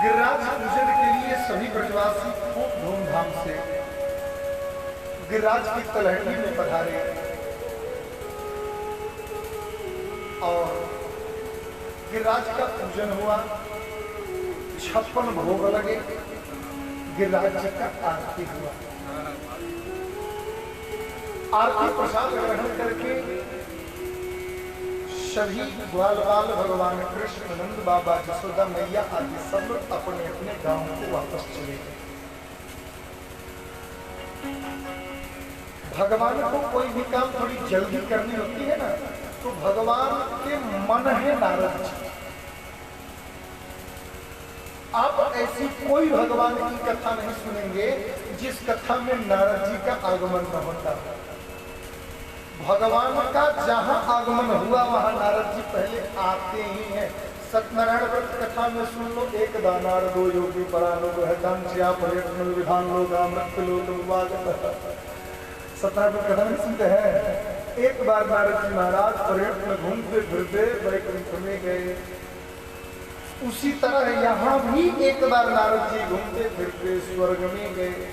गिरिराज पूजन के लिए सभी ब्रजवासी खूब धूमधाम से गिरिराज की तलहटी में पधारे और गिरिराज का पूजन हुआ। 56 भोग लगे, गिरिराज जी का आरती हुआ। आरती प्रसाद ग्रहण करके सभी ग्वाल बाल भगवान कृष्ण, नंद बाबा, जसोदा मैया आदि सब अपने अपने गांव को वापस चले गए। भगवान को कोई भी काम थोड़ी जल्दी करनी होती है ना, तो भगवान के मन है नारद जी। आप ऐसी कोई भगवान की कथा नहीं सुनेंगे जिस कथा में नारद जी का आगमन न होता। भगवान का जहां आगमन हुआ वहां नारद जी पहले आते ही हैं। सत्यनारायण व्रत कथा में सुन लो, एक दानार दो योगी परानो पर्यटन विधान लोग सत्यनारायण व्रत कथा में सुनते हैं। एक बार नारद जी महाराज पर्यटन घूमते फिरते वैकुंठ में गए। उसी तरह यहाँ भी एक बार नारद जी घूमते फिरते स्वर्ग में गए।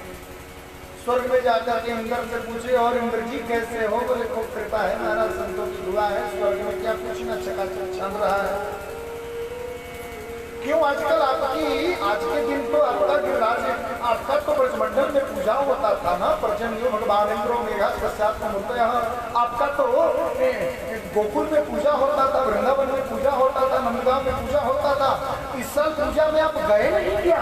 स्वर्ग में जाकर के इंद्र से पूछे, और इंद्र जी कैसे हो? बोले खूब कृपा है महाराज, संतों की दुआ है, स्वर्ग में क्या कुछ न चकाचक चल रहा है। क्यों आजकल आपकी आज के दिन तो आपका गिरिराज, आपका तो ब्रजमंडल में पूजा होता था ना, पर्जन्यो भगवान इंद्रो मेघा मूर्त, आपका तो गोकुल में पूजा होता था, वृंदावन में पूजा होता था, नंदगांव में पूजा होता था। इस साल पूजा में आप गए नहीं क्या?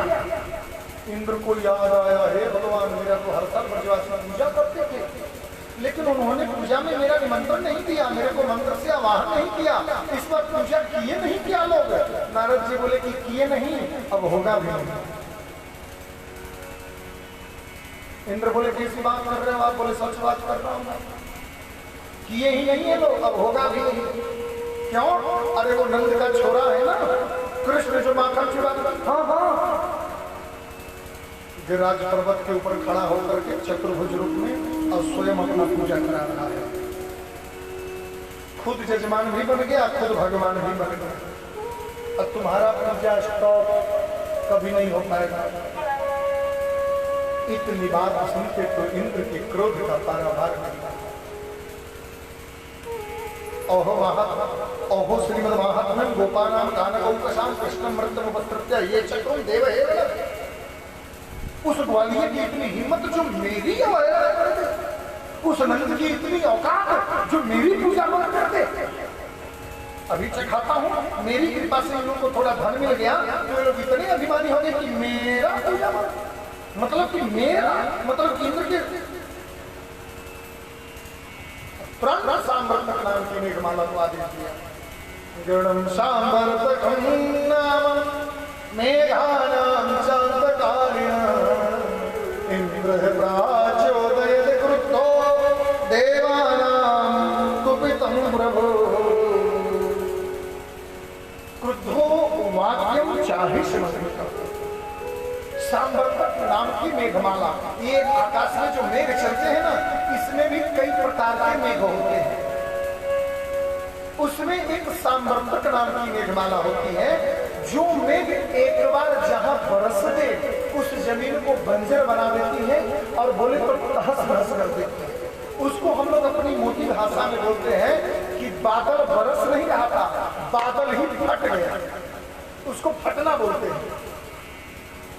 इंद्र को याद आया, हे भगवान मेरा तो हर साल ब्रजवासी पूजा करते थे, लेकिन उन्होंने पूजा में मेरा निमंत्रण नहीं दिया, मेरे को मंत्र से आवाहन नहीं किया, इस बार पूजा किए नहीं क्या लोग? नारद जी बोले कि किए नहीं, अब होगा भी नहीं। इंद्र बोले कैसी बात कर रहे हो आप? बोले सच बात कर रहा हूँ, किए ही नहीं है लोग, अब होगा भी नहीं। क्यों? अरे वो नंद का छोरा है ना कृष्ण, जो माखन चुरा, हाँ हाँ, गिरिराज पर्वत के ऊपर खड़ा होकर के चतुर्भुज रूप में और स्वयं अपना पूजा करा रहा है। खुद जजमान भी बन गया, खुद भगवान भी बन गया। अब तुम्हारा पूजा स्टॉप कभी नहीं हो पाएगा। इतनी बात सुनते तो इंद्र के क्रोध का पारावार नहीं। ओहो श्रीमद महात्म्यम गोपानाम गानगौकशाम कृष्णमृतम उपत्रत्य ये चक्रुम देव हे। उस ग्वालियर की इतनी हिम्मत जो मेरी अवहेलना करते, उस नंद की इतनी औकात जो मेरी पूजा न करते। अभी चखाता हूँ, मेरी कृपा से इन लोगों को थोड़ा धन मिल गया तो लोग इतने अभिमानी हो गए कि मेरा पूजा मतलब कि मेरा मतलब कि इंद्र के प्राण सांवर्तक नाम की मेघमाला को आदेश दिया। गणम सांवर्तकम नाम मेघानां शांतकारिणः इंद्र प्राचोदयत् क्रुद्धो देवानां कुपितं प्रभो। क्रुद्धो वाक्यम चाहे सांवर्तक नाम की मेघमाला, ये आकाश में जो मेघ चलते हैं ना, इसमें भी कई प्रकार के मेघ होते हैं। उसमें एक सांवर्तक नाम की मेघमाला होती है, जो मेघ एक बार जहां बरस दे उस जमीन को बंजर बना देती है और बोले तो तहस नहस कर देती है। उसको हम लोग अपनी मोटी भाषा में बोलते हैं कि बादल बरस नहीं रहा था, बादल ही फट गया, उसको फटना बोलते हैं।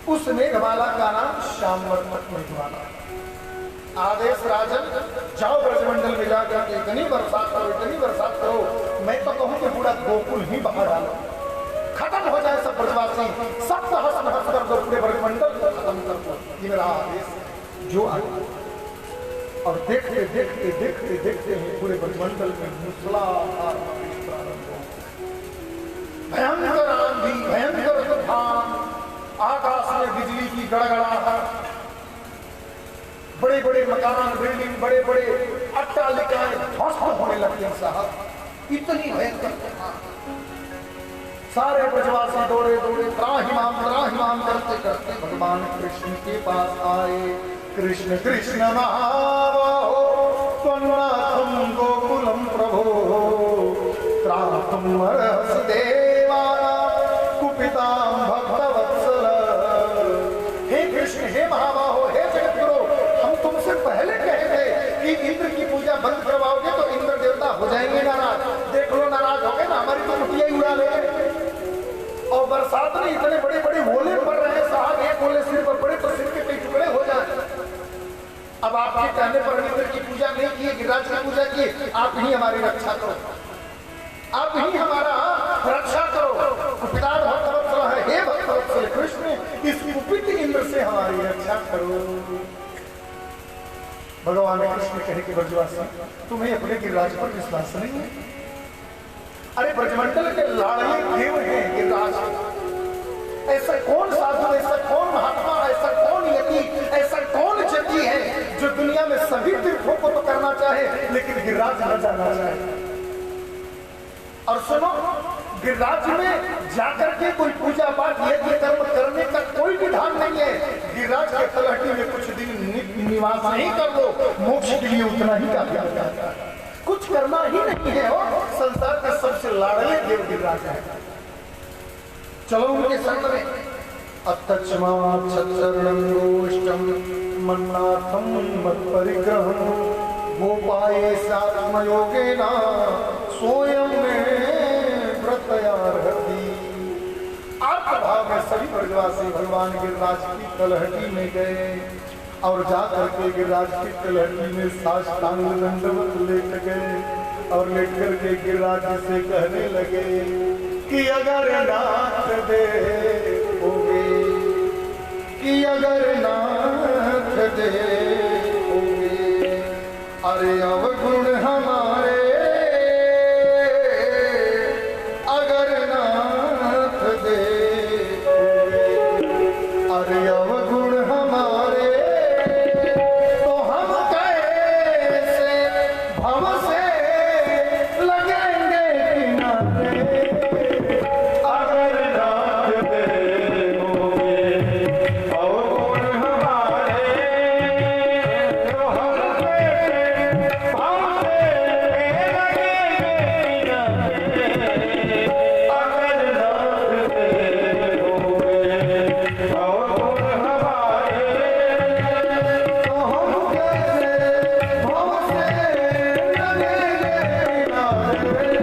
उस मेघमाला का नाम सांवर्तक मेघमाला। आदेश राजन, जाओ ब्रजमंडल में जाकर इतनी बरसात करो, इतनी बरसात करो, मैं तो कहूँ कि पूरा गोकुल ही बहा डालो, खत्म हो जाए सब ब्रजवासी, सब हंस हंस कर दो, पूरे ब्रजमंडल को खत्म कर दो। ये मेरा आदेश जो आया। और देखते देखते देखते देखते हैं पूरे ब्रजमंडल में मूसलाधार बारिश प्रारंभ हो। भयंकर आंधी, भयंकर तूफान, आकाश में बिजली की गड़गड़ाहट, बड़े बड़े मकान, बिल्डिंग, बड़े बड़े अट्टालिकाएं ध्वस्त होने लगते हैं साहब। इतनी भयंकर सारे ब्रजवासी दौड़े दौड़े त्राहिमाम करते करते भगवान कृष्ण के पास आए। कृष्ण कृष्ण महाबाहो त्वन्नाथं गोकुलम प्रभो त्रातुम अर्हसि देवानां कुपितां भक्तवत्सल इंद्र की पूजा बंद करवाओगे तो इंद्र देवता हो जाएंगे नाराज। देख लो नाराज हो गए ना, हमारी तो कुटिया ही उड़ा लेंगे। और बरसात में इतने बड़े बड़े ओले पड़ रहे हैं साहब, एक ओले सिर पर पड़े तो सिर के कई टुकड़े हो जाए। अब आपके कहने पर इंद्र की पूजा नहीं की, गिरिराज की पूजा की, आप ही हमारी रक्षा करो, आप ही हमारा रक्षा करो। कुपिताद भक्तवत्सल है, हे भक्तवत्सल कृष्ण, इस कुपित इंद्र से हमारी रक्षा करो। भगवान कृष्ण कहे कि ब्रजवासी, तुम्हें अपने गिरिराज पर विश्वास नहीं है? अरे ब्रजमंडल के लाडले देव हैं गिरिराज। ऐसा कौन साधु, ऐसा कौन महात्मा, ऐसा कौन यति, ऐसा कौन जति है जो दुनिया में सभी तीर्थों को तो करना चाहे लेकिन गिरिराज न जाना चाहे? और सुनो, गिरिराज में जाकर के कोई पूजा पाठ यज्ञ कर्म करने का कोई विधान नहीं है। गिरिराज के तलहटी में कुछ दिन निवास नहीं कर लो, मोक्ष के लिए उतना ही काफी है, कुछ करना ही नहीं है। और संसार के सबसे लाडले देव गिरिराज है, चलो उनके शरण में। अतच्मात् सत्सरणं गोष्ठं मन्नाथं मत्परिग्रहं गोपाये सात्मयोगेन सोयं में व्रतयार्हति। आत्मभाव में सभी ब्रजवासी भगवान गिरिराज की तलहटी में गए और जाकर के गिरिराज की तलहटी में साष्टांग दंडवत लेट गए और लेट करके गिरिराज से कहने लगे कि अगर नाथ देखोगे, कि अगर नाथ देखोगे, अरे अवगुण हमारे अगर नाथ देखोगे, अरे अवगुण हमारे तो हम कैसे भव से लगेंगे किनारे। अगर नाथ देखोगे अवगुण हमारे तो हम कैसे भव से लगेंगे किनारे। अगर नाथ देखोगे अवगुण हमारे तो हम कैसे भव से लगेंगे किनारे।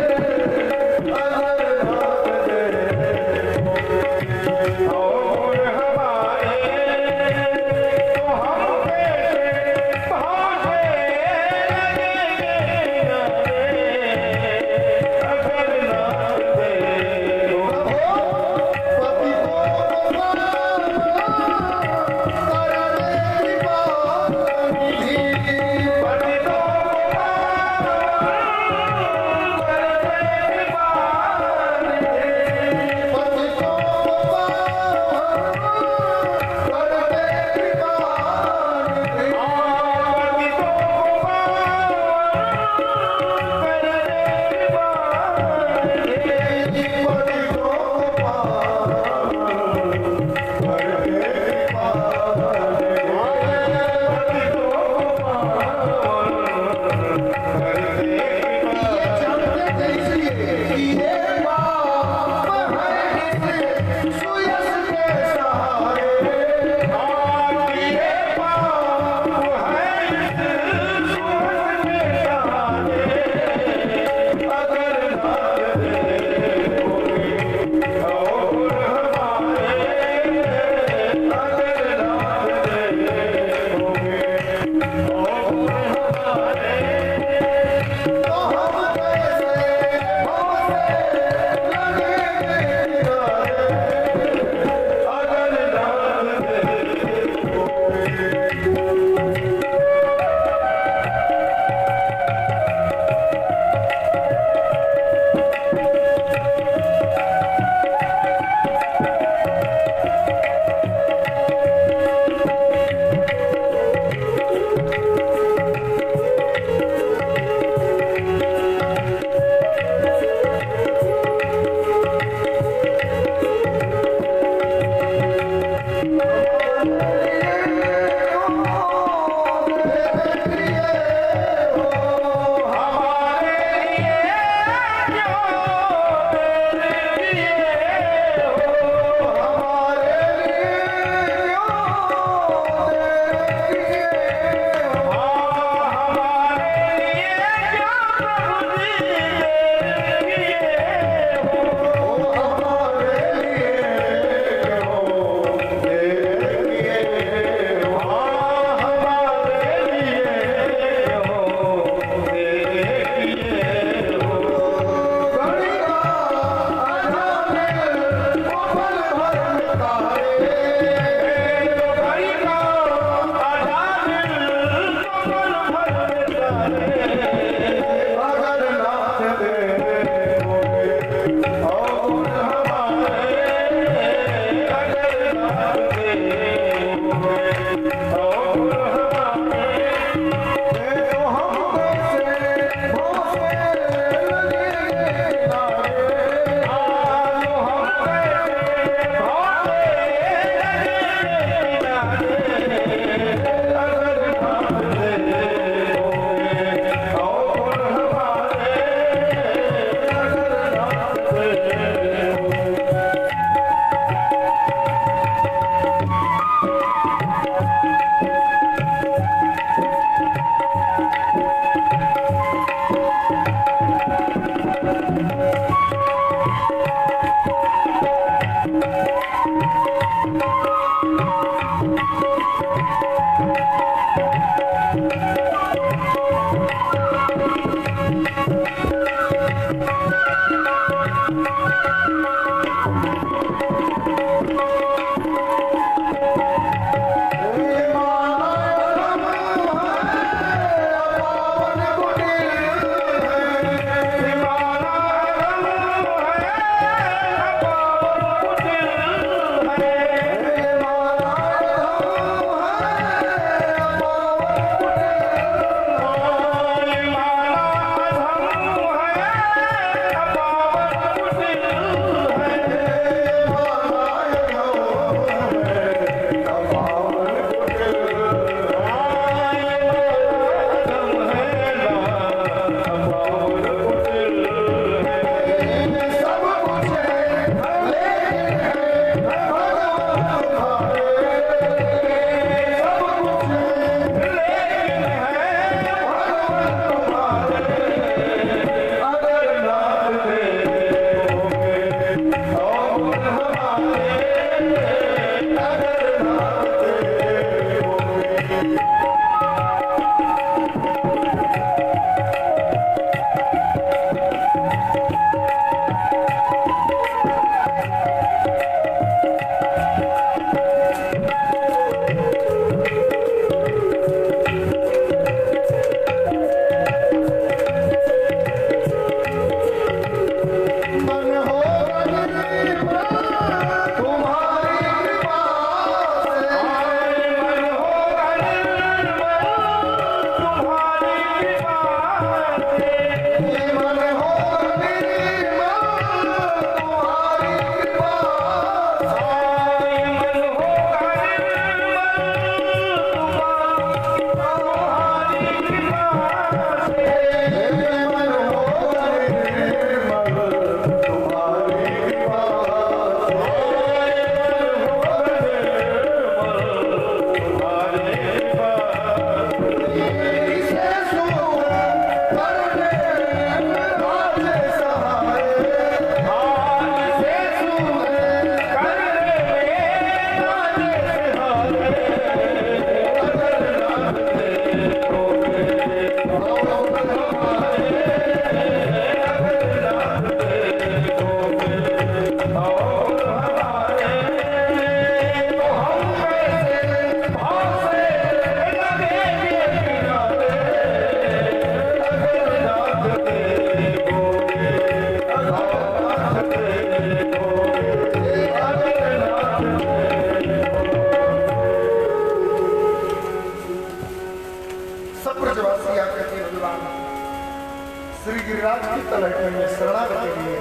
गिरिराज की तलहटी में शरणागति लिए।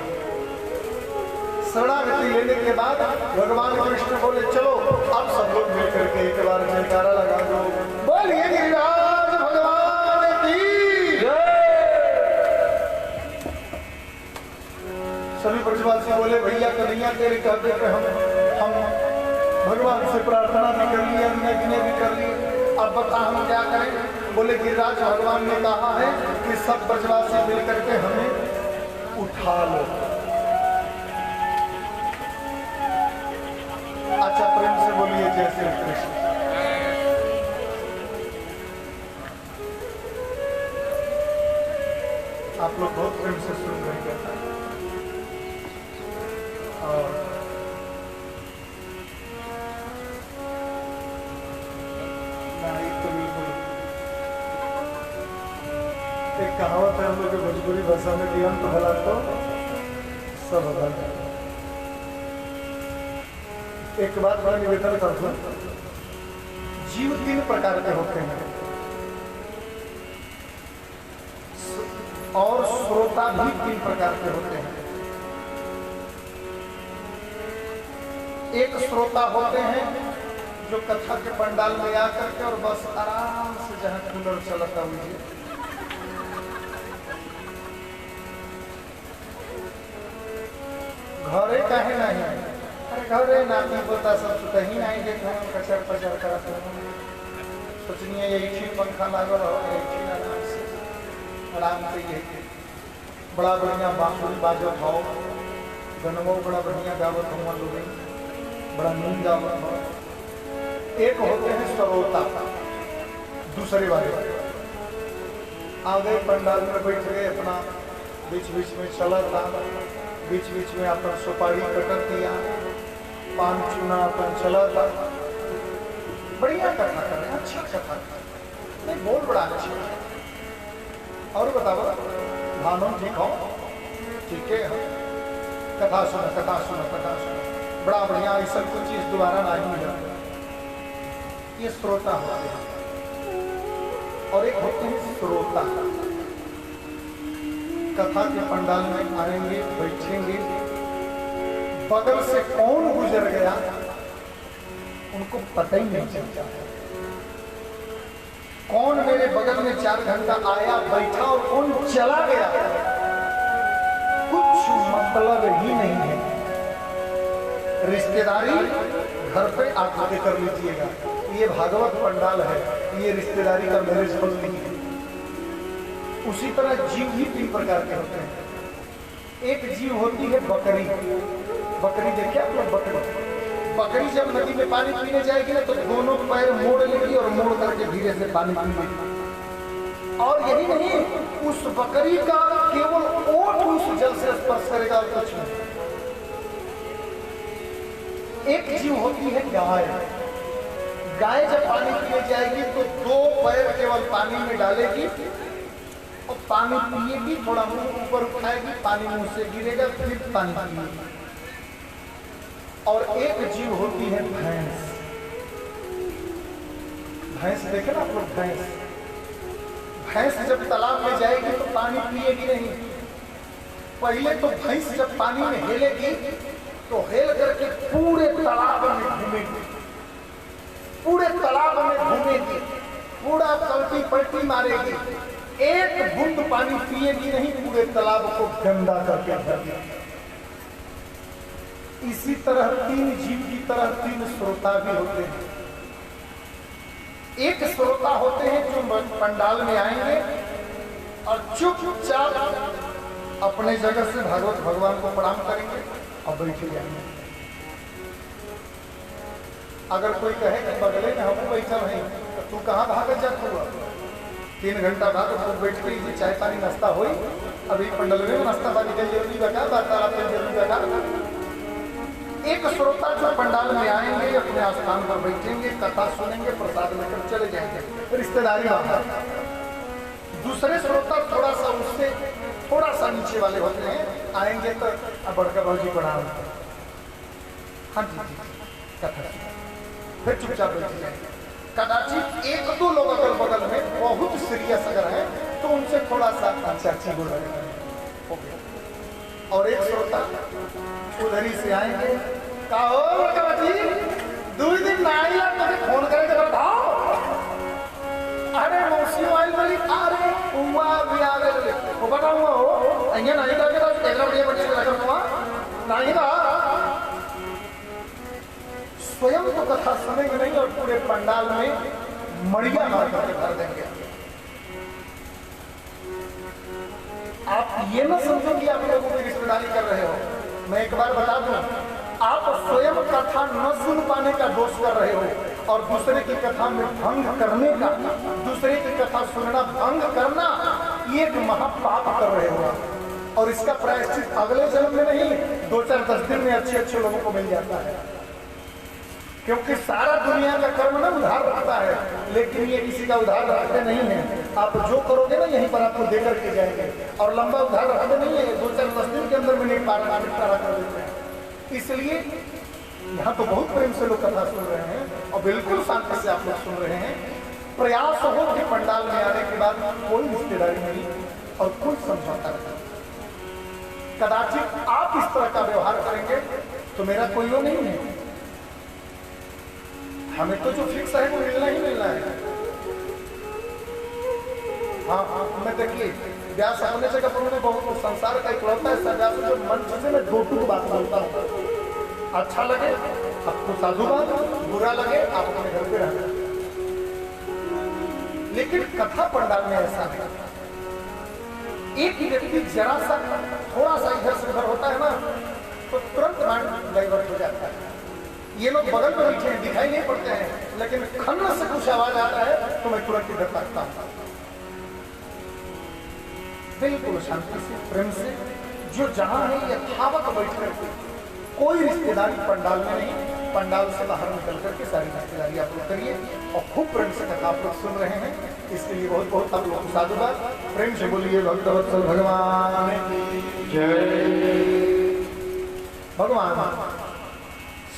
शरणागति लेने के बाद भगवान कृष्ण बोले चलो अब सब लोग मिलकर के एक बार जयकारा लगा दो, बोलिए गिरिराज भगवान की जय। सभी ब्रजवासी बोले भैया कन्हैया तेरे कहते पे हम भगवान से प्रार्थना भी कर ली, अन्य भी कर ली, अब बता हम क्या करें। बोले गिरिराज भगवान ने कहा है कि सब ब्रजवासी मिलकर के हमें उठा लो। अच्छा प्रेम से बोलिए जय श्री कृष्ण। आप लोग बहुत प्रेम से सुन रहे हैं और एक कहावत है हम लोग के भोजपुरी भाषा में, अंत भला तो सब भला। एक बात बड़ा निवेदन कर दूं, जीव 3 प्रकार के होते हैं और श्रोता भी 3 प्रकार के होते हैं। एक श्रोता होते हैं जो कथा के पंडाल में आकर के और बस आराम से जहां कूलर चलता हुई घरे कहे नहीं, अरे घरे नाती पोता सब कहीं नहीं देखे कचर पचर करते सोचनिए ये एक पंखा लागल हो, आराम से ये बड़ा बढ़िया बांसुरी बाजत हो, गनवो बड़ा बढ़िया गावत हो, लोग बड़ा नींद गावत हो। एक होते हैं श्रोता, दूसरे वाले आ गए पंडाल में बैठ गए, अपना बीच बीच में चला था, बीच बीच में अपन सुपारी कटर दिया, पान चूना अपन चला था, बढ़िया कथा करें, अच्छी कथा नहीं बोल बड़ा अच्छी। और बताओ भानु ठीक हो, ठीक है, कथा सुना कथा सुना कथा सुना, बड़ा बढ़िया, ऐसा कुछ चीज दोबारा नहीं मिला। ये श्रोता होते हैं और एक होते हैं श्रोता। कथा के पंडाल में आएंगे, बैठेंगे, बगल से कौन गुजर गया उनको पता ही नहीं चलता। कौन मेरे बगल में 4 घंटा आया बैठा और कौन चला गया कुछ मतलब ही नहीं है। रिश्तेदारी घर पे आके कर लीजिएगा, ये भागवत पंडाल है, ये रिश्तेदारी का मैरिज हॉल नहीं है। उसी तरह जीव भी 3 प्रकार के होते हैं। एक जीव होती है बकरी। बकरी देखिए आप लोग, बकरी जब नदी में पानी पीने जाएगी ना तो दोनों पैर मोड़ लेगी और मोड़ करके धीरे से पानी पीएगी। और यही नहीं, उस बकरी का केवल ओठ उस जल से स्पर्श करेगा और कुछ नहीं। एक जीव होती है गाय। गाय जब पानी पीने जाएगी तो 2 पैर केवल पानी में डालेगी और पानी पिएगी, थोड़ा मुंह ऊपर उठाएगी, पानी मुंह से गिरेगा, फिर पानी पिएगी। और एक जीव होती है भैंस। भैंस देखे ना आप लोग, भैंस जब तालाब में जाएगी तो पानी पिएगी नहीं। पहले तो भैंस जब पानी में हेलेगी तो हेल करके पूरे तालाब में घूमेगी, पूरे तालाब में घूमेगी, पूरा पलटी पलटी मारेगी, एक बूंद पानी पिएगी नहीं, पूरे तालाब को गंदा करके भर देगी। इसी तरह 3 जीव की तरह 3 श्रोता भी होते हैं। एक श्रोता होते हैं जो पंडाल में आएंगे और चुपचाप अपने जगह से भागवत भगवान को प्रणाम करेंगे और बैठे जाएंगे। अगर कोई कहे कि बगले में हम बैठा नहीं तो तू कहाँ भागत जात हुआ, 3 घंटा बाद तो बैठ के चाय पानी नाश्ता हुई, अभी पंडाल में नाश्ता पानी का जरूरी बता, वार्तालाप का जरूरी बता। एक श्रोता जो पंडाल में आएंगे, अपने स्थान पर बैठेंगे, कथा सुनेंगे, प्रसाद लेकर चले जाएंगे, रिश्तेदारी आएंगे। दूसरे श्रोता थोड़ा सा उससे थोड़ा सा नीचे वाले होते हैं, आएंगे तो बड़का भाजी प्रणाम, हाँ जी कथा, फिर चुपचाप बैठ जाएंगे। कदाचित 1-2 लोग अगल बगल में बहुत सीरियस अगर है तो उनसे थोड़ा सा चाची बोल रहे हो गया। और एक श्रोता उधर ही से आएंगे, कहो जी 2 दिन ना आइला तो फोन करेंगे बताओ। अरे मौसी आइल वाली अरे हुआ भी आ गए वो बताऊंगा हो अइया नहीं करके तो तेरा बढ़िया बच्चे लगा हुआ नहीं ना। स्वयं तो कथा सुनेंगे नहीं और पूरे पंडाल में मड़िया मार करके भर देंगे। आप ये ना समझो कि आप लोगों की रिश्तेदारी कर रहे हो। मैं एक बार बता दूं, आप स्वयं कथा न सुन पाने का दोष कर रहे हो और दूसरे की कथा में भंग करने का, दूसरे की कथा सुनना भंग करना, ये एक महापाप कर रहे हो। और इसका प्रायश्चित अगले जन्म में नहीं 2-4-10 दिन में अच्छे अच्छे लोगों को मिल जाता है। क्योंकि सारा दुनिया का कर्म ना उधार रखता है, लेकिन ये किसी का उधार रखते नहीं है। आप जो करोगे ना यहीं पर आपको देकर के जाएंगे और लंबा उधार रखते नहीं है, 2-4-10 दिन के अंदर में नहीं निपटारा कर देते हैं। इसलिए यहाँ तो बहुत प्रेम से लोग कथा सुन रहे हैं और बिल्कुल शांति से आप लोग सुन रहे हैं। प्रयास हो कि पंडाल में आने के बाद कोई रिश्तेदारी नहीं और कोई समझौता नहीं। कदाचित आप इस तरह का व्यवहार करेंगे तो मेरा कोई वो नहीं है। हमें तो जो फिक्स है वो मिलना ही मिलना है। हाँ मैं देखिए व्यास अपने जगह पर उन्हें बहुत संसार का इकलौता है व्यास जो मंच से मैं 2 बात बोलता हूँ। अच्छा लगे आपको साधु बात, बुरा लगे आप अपने घर पे रहना। लेकिन कथा पंडाल में ऐसा नहीं। एक व्यक्ति जरा सा थोड़ा सा इधर से उधर होता है ना तो तुरंत माइंड डाइवर्ट हो जाता है। ये लोग बगल में बैठे हैं दिखाई नहीं पड़ते हैं, लेकिन खन्ना से कुछ आवाज आता है तो मैं तुरंत इधर ताकता हूं। बिल्कुल शांति से प्रेम से जो जहां है यथावत बैठ करके, कोई रिश्तेदारी पंडाल में नहीं, पंडाल से बाहर निकल करके सारी रिश्तेदारी आप लोग करिए और खूब प्रेम से कथा आप लोग सुन रहे हैं। इसके लिए बहुत बहुत आप लोग साधुवाद। प्रेम से बोलिए भक्तवत्सल भगवान जय। भगवान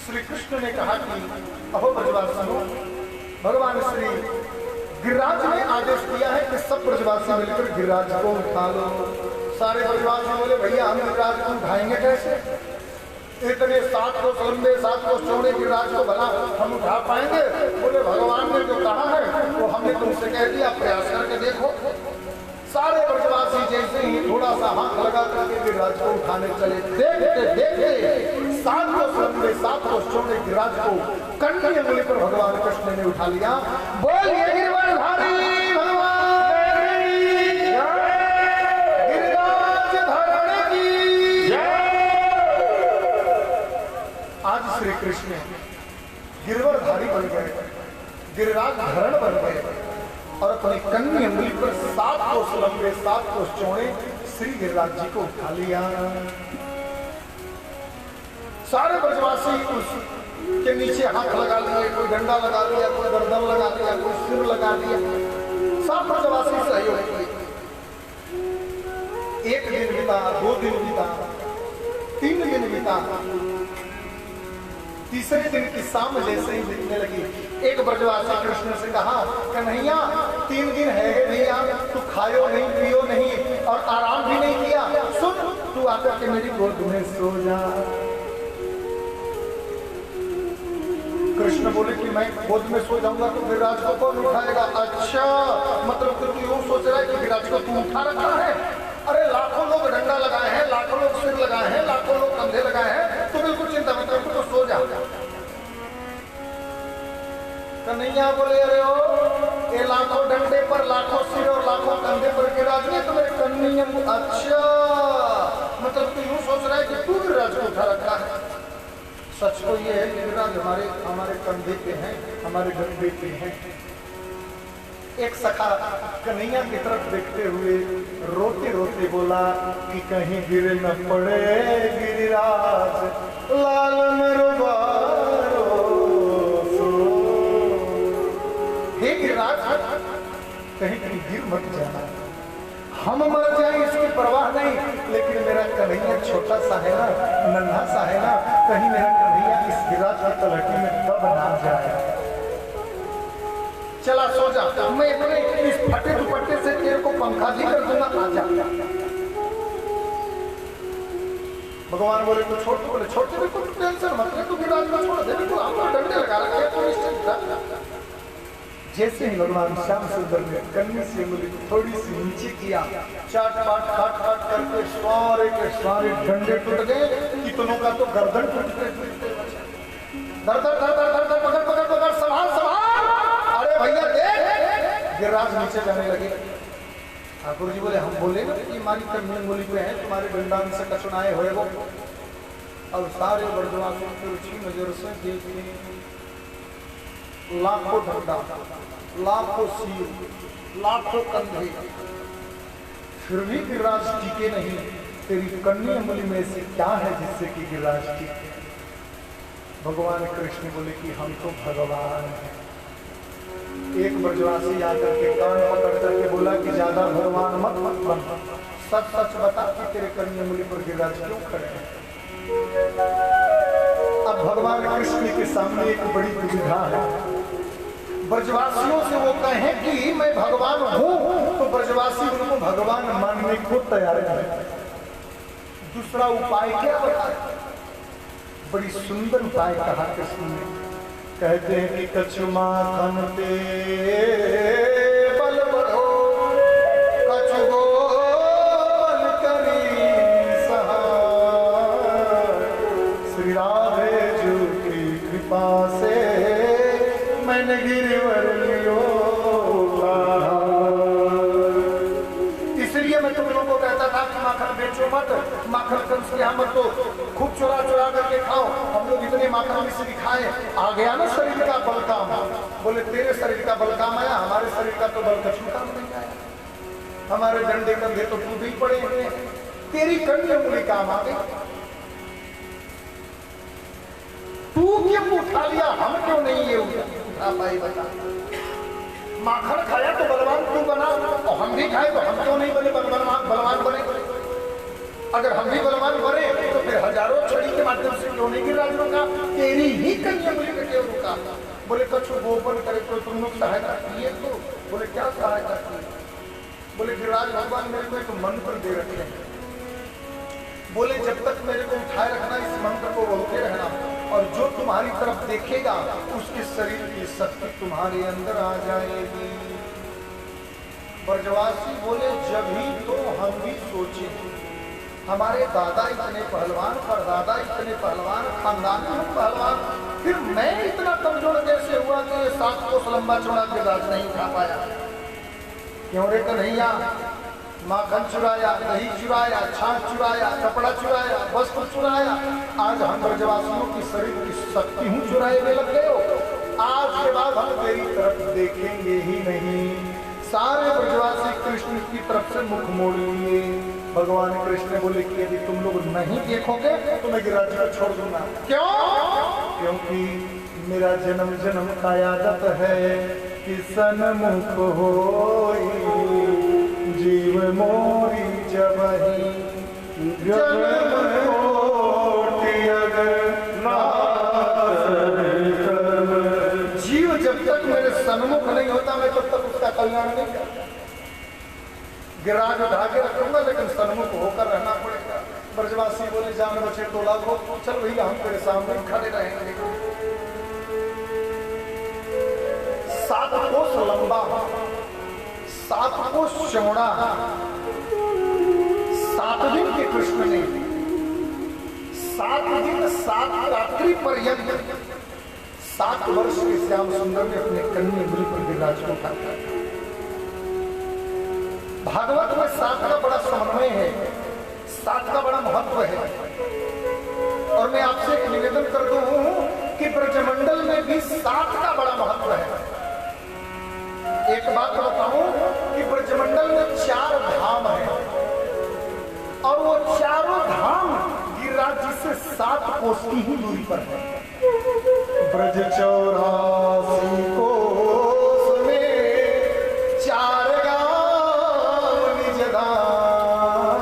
श्री कृष्ण ने कहा कि अहो ब्रजवासियों, भगवान श्री गिरिराज ने आदेश दिया है कि सब ब्रजवासी मिलकर गिरिराज को उठा लो। सारे ब्रजवासी बोले भैया हम गिरिराज को उठाएंगे कैसे? इतने 7 कोस लंबे 7 कोस चौड़े गिरिराज को भला हम उठा पाएंगे? बोले भगवान ने जो कहा है वो हमने तुमसे कह दिया, प्रयास करके देखो। सारे ब्रजवासी जैसे ही थोड़ा सा हाथ लगा करके गिरिराज को उठाने चले, देखते देखते 7 कोस लंबे 7 कोस चौड़े गिरिराज को कंठी अंगुली पर भगवान कृष्ण ने उठा लिया। बोलिए गिरिवरधारी भगवान गिरिराज धरण की जय। आज श्री कृष्ण गिरिवरधारी बन गए, गिरिराज धरण बन गए और अपनी कन्नी अंगुली पर 7 कोस लंबे 7 कोस चौड़े श्री गिरिराज जी को उठा लिया। सारे ब्रजवासी उसके नीचे हाथ लगा लिए, कोई डंडा लगा लिया, कोई गर्दन लगा लिया, कोई सिर लगा लिया। सब ब्रजवासी सहयोग किए। 1 दिन बीता, 2 दिन बीता, 3 दिन बीता। तीसरे दिन की शाम जैसे ही बीतने लगी, एक ब्रजवासी कृष्ण से कहा कन्हैया 3 दिन है भैया, तू खायो नहीं पियो नहीं और आराम भी नहीं किया, सुन तू आकर के मेरी गोद में सो जा। कृष्ण बोले कि मैं गोद में सो जाऊंगा तो गिरिराज को कौन उठाएगा? अच्छा मतलब तू यूं सोच रहा है कि गिरिराज को तू उठा रखा है? अरे लाखों लोग डंडा लगाए हैं, लाखों लोग सिर लगाए हैं, लाखों लोग कंधे लगाए हैं, तो बिल्कुल चिंता मत कर, तो सो जा। कन्हैया बोले अरे ओ ये लाखों डंडे पर लाखों सिर और लाखों कंधे पर गिरिराज नहीं तो मेरे कन्हैया। अच्छा मतलब तू यूं सोच रहा है कि तू गिरिराज को उठा रखा है? सच तो ये है गिरिराज हमारे कंधे पे हैं, हमारे डंडे पे हैं। एक सखा कन्हैया की तरफ देखते हुए रोते रोते बोला कि कहीं गिर न पड़े गिरिराज लाल मरवारो सो। हे गिरिराज कहीं कहीं गिर मत जाना, हम मर जाए इसकी परवाह नहीं, लेकिन मेरा कन्हैया छोटा सा है ना, नन्हा सा है ना, कहीं मेरा कन्हैया इस गिरिराज की तलहटी में दब ना जाए। चला सो जा, मैं इस फटे दुपट्टे से तेरे को पंखा भी कर दूंगा, आ जा। भगवान बोले तो छोड़ दो, बोले छोड़ दे, बिल्कुल टेंशन मत ले, तू गिरिराज को छोड़ दे, बिल्कुल आपको डंडे लगा रखे हैं, तो निश्चित। जैसे ही भगवान श्याम सुंदर ने कन्नी से उंगली को थोड़ी सी नीचे किया, चाट पाट काट काट करके सारे के सारे डंडे टूट गए, कितनों का तो गर्दन टूट गए। दर दर दर दर दर दर पकड़ पकड़ पकड़, संभाल संभाल, अरे भैया देख, गिरिराज नीचे जाने लगे। ठाकुर जी बोले, हम बोले ना कि हमारी कन्नी उंगली पे है, तुम्हारे डंडान से कचुनाए हुए वो। अब सारे ब्रजवासियों को अच्छी नजर से देखे, लाखों डंडा, लाखों सिर, लाखों कंधे, फिर भी गिरिराज टीके नहीं। तेरी कन्नी उंगली में से क्या है जिससे कि गिरिराज टीके? भगवान कृष्ण बोले कि हम तो भगवान हैं। एक ब्रजवासी आकर के कान पकड़ करके बोला कि ज्यादा भगवान मत मत बन, सच सच बता कि तेरे कन्नी उंगली पर गिरिराज क्यों खड़े हैं? अब भगवान कृष्ण के सामने एक बड़ी दुविधा है। ब्रजवासियों से वो कहें कि मैं भगवान हूं, तो ब्रजवासी उनको भगवान मानने को तैयार है। दूसरा उपाय क्या बताए? बड़ी सुंदर उपाय कहा कृष्ण ने। कहते हैं कि कछु माखन पे बल बढ़ो, कछु गोपन करी सहाय, श्री राधे जी की कृपा से मैंने गिरिवर लियो। इसलिए मैं तुम लोगों को कहता था कि माखन बेचो मत, माखन कंस के यहाँ मत दो, खूब चुरा चुरा करके खाओ। हम लोग इतने माखन मिश्री खाए, आ गया ना शरीर का बल काम। बोले तेरे शरीर का बल काम आया, हमारे शरीर का तो बल कछु काम नहीं आया। हमारे डंडे कंधे तो टूट ही पड़े हैं, तेरी कन्नी उंगली काम आ गई। तू क्यों उठा लिया, हम क्यों नहीं ये उठा पाई बता? माखन खाया तो बलवान तू बना, और हम भी खाए तो हम क्यों नहीं बने बलवान बने? अगर हम भी बलवान बने तो फिर हजारों छड़ी के माध्यम से क्यों नहीं गिरिराज रुका? तेरी ही कन्या उंगली पे क्यों रुका? बोले कछु गोपन करे तो तुम लोग सहायता किए तो? बोले क्या सहायता की? बोले गिरिराज भगवान मेरे को एक मंत्र दे रखे हैं, बोले जब तक मेरे को उठाए रखना, इस मंत्र को बोलते रहना, और जो तुम्हारी तरफ देखेगा उसके शरीर की शक्ति तुम्हारे अंदर आ जाएगी। ब्रजवासी बोले जब ही तो हम भी सोचे, हमारे दादा इतने पहलवान, परदादा इतने पहलवान, खानदान में पहलवान, फिर मैं इतना कमजोर कैसे हुआ कि 7 कोस लंबा चौड़ा गिरिराज नहीं उठा पाया? क्यों रे कन्हैया? माखन चुराया, दही चुराया, छाछ चुराया, कपड़ा चुराया, वस्त्र चुराया, आज हम ब्रजवासियों की शरीर की शक्ति हूँ चुराए में लग गए हो। आज के बाद हम तेरी तरफ देखेंगे ही नहीं। सारे ब्रजवासी कृष्ण की तरफ से मुख मोड़ लिए। भगवान कृष्ण बोले कि यदि तुम लोग नहीं देखोगे तो मैं गिरिराज को छोड़ दूंगा। क्यों? क्योंकि मेरा जन्म जन्म का आदत है कि सन्मुख होई जीव मोरी जबहि जन्म कोटि अगर जीव जब तक मेरे सन्मुख नहीं होता मैं तब तक उसका कल्याण नहीं करता। गिरिराज उठा के रखूंगा लेकिन सन्मुख होकर रहना पड़ेगा। ब्रजवासी बोले जान बचे टोला को, चल भैया हम तेरे सामने खड़े रहेंगे। 7 कोस लंबा, 7 कोस चौड़ा, 7 दिन के कृष्ण ने 7 दिन 7 रात्रि पर्यंत 7 वर्ष के श्याम सुंदर ने अपने कन्या उंगली पर गिरिराज को उठाया। भागवत में 7 का बड़ा समन्वय है, 7 का बड़ा महत्व है। और मैं आपसे एक निवेदन कर दूं कि ब्रजमंडल में भी 7 का बड़ा महत्व है। एक बात बताऊं कि ब्रजमंडल में 4 धाम है, और वो चारों धाम गिरिराज जी से 7 कोस की ही दूरी पर है। ब्रज 84 कोस में 4 गांव निज धाम,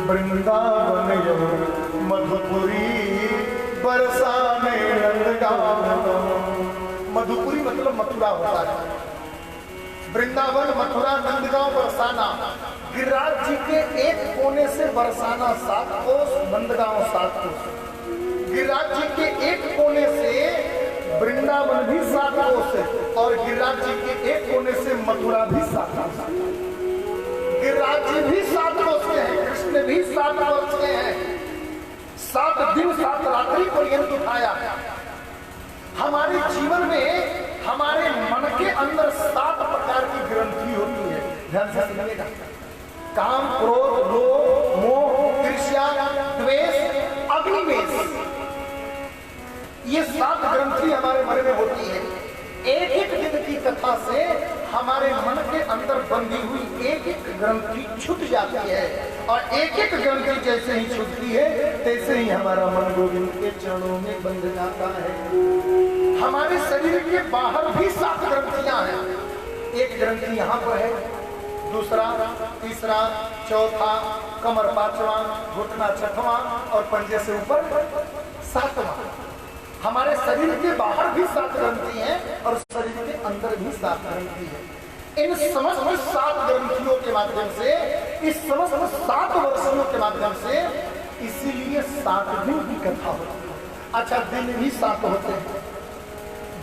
वृंदावन मधुपुरी बरसाने नंदगांव। मधुपुरी मतलब मथुरा होता है, वृंदावन, मथुरा, नंदगांव, बरसाना। गिरिराज जी के एक कोने से बरसाना 7 कोस, नंदगांव 7 कोस। गिरिराज जी के एक कोने से वृंदावन भी 7 कोस है और गिरिराज जी के एक कोने से मथुरा भी 7 कोस। गिरिराज जी भी 7 कोस के हैं, कृष्ण भी 7 वर्ष के हैं। 7 दिन 7 रात्रि पर्यंत उठाया। हमारे जीवन में हमारे मन के अंदर 7 प्रकार की ग्रंथि होती है। ध्यान से सुनिएगा। काम, क्रोध, लोभ, मोह, ईर्ष्या, द्वेष, अग्निवेश, ये 7 ग्रंथि हमारे मन में होती है। एक एक दिन की कथा से हमारे मन के अंदर बंधी हुई एक एक ग्रंथि छूट जाती है और एक एक ग्रंथि जैसे ही छूटती है तैसे ही हमारा मन गोविंद के चरणों में बंध जाता है। हमारे शरीर के बाहर भी 7 ग्रंथियां हैं। एक ग्रंथि यहाँ पर है, दूसरा, तीसरा, चौथा, कमर 5वां, घुटना 6वां और पंजे से ऊपर 7वां। हमारे शरीर के बाहर भी 7 ग्रंथि हैं और शरीर के अंदर भी 7 ग्रंथि हैं। इन समस्त 7 ग्रंथियों के माध्यम से, इस समस्त 7 वर्षों के माध्यम से, इसीलिए 7 दिन की कथा होती है। अच्छा, दिन भी 7 होते हैं,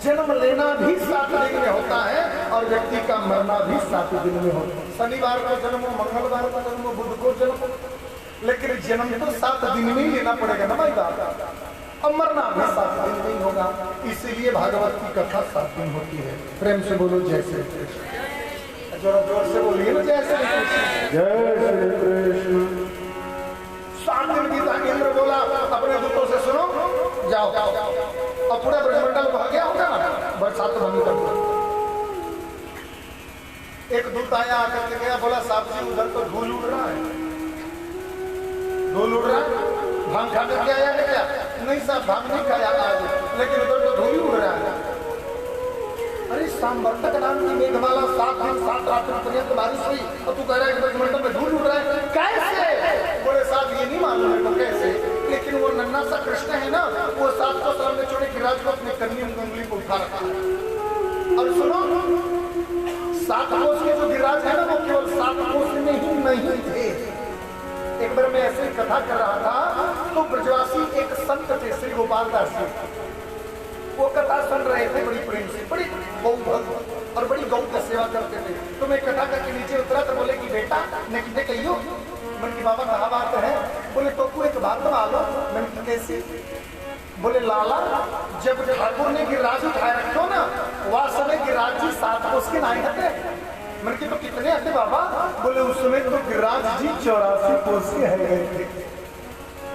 जन्म लेना भी 7 दिन में होता है और व्यक्ति का मरना भी 7 दिन में होता है। शनिवार को जन्म, मंगलवार को जन्म, बुध को जन्म, लेकिन जन्म तो 7 दिन में ही लेना पड़ेगा ना भाई बात, और मरना भी 7 दिन में ही होगा। इसीलिए भागवत की कथा 7 दिन होती है। प्रेम से बोलो जय श्री कृष्ण, जोर जोर से बोलिए ना जय श्री कृष्ण, जय श्री कृष्ण। 7 दिन की इंद्र बोला अपने दूतों से, सुनो जाओ और पूरा ब्रह्मंडल बह गया होगा ना, बरसात बंद कर दो। एक दूत आया, आकर के गया, बोला साहब जी उधर तो धूल उड़ रहा है, धूल उड़ रहा है, भांग खा करके आया है क्या? नहीं साहब भांग नहीं खाया आज, लेकिन उधर तो धूल उड़ रहा है। अरे सांवर्तक नाम की मेघमाला 7 दिन 7 रात पर्यंत बारिश हुई और तू कह रहा है कि ब्रह्मंडल में धूल उड़ रहा है, कैसे? बोले साहब ये नहीं मालूम है तो कैसे, लेकिन वो नन्हा सा कृष्ण है ना, वो 7 को सामने छोड़े गिरिराज को अपनी कन्नी उंगली को उठा रखा है। और सुनो, 7 कोस के जो गिरिराज है ना, वो केवल 7 कोस में ही नहीं थे। एक बार मैं ऐसे कथा कर रहा था तो ब्रजवासी एक संत थे, श्री गोपाल दास जी, वो कथा सुन रहे थे बड़ी प्रेम से, बड़ी गौ भक्त और बड़ी गौ की सेवा करते थे। तो मैं कथा करके नीचे उतरा तो बोले कि बेटा नहीं कहियो। मैंने बाबा कहा बात है? बोले तो तू एक बात मानो। मैंने कैसे? बोले लाला, जब ठाकुर ने गिरिराज उठाए रखो ना, वह समय गिरिराज जी 7 कोस के नाई थे। मैंने कि तो कितने आते बाबा? बोले उस समय तो गिरिराज जी 84 कोस के है गए थे।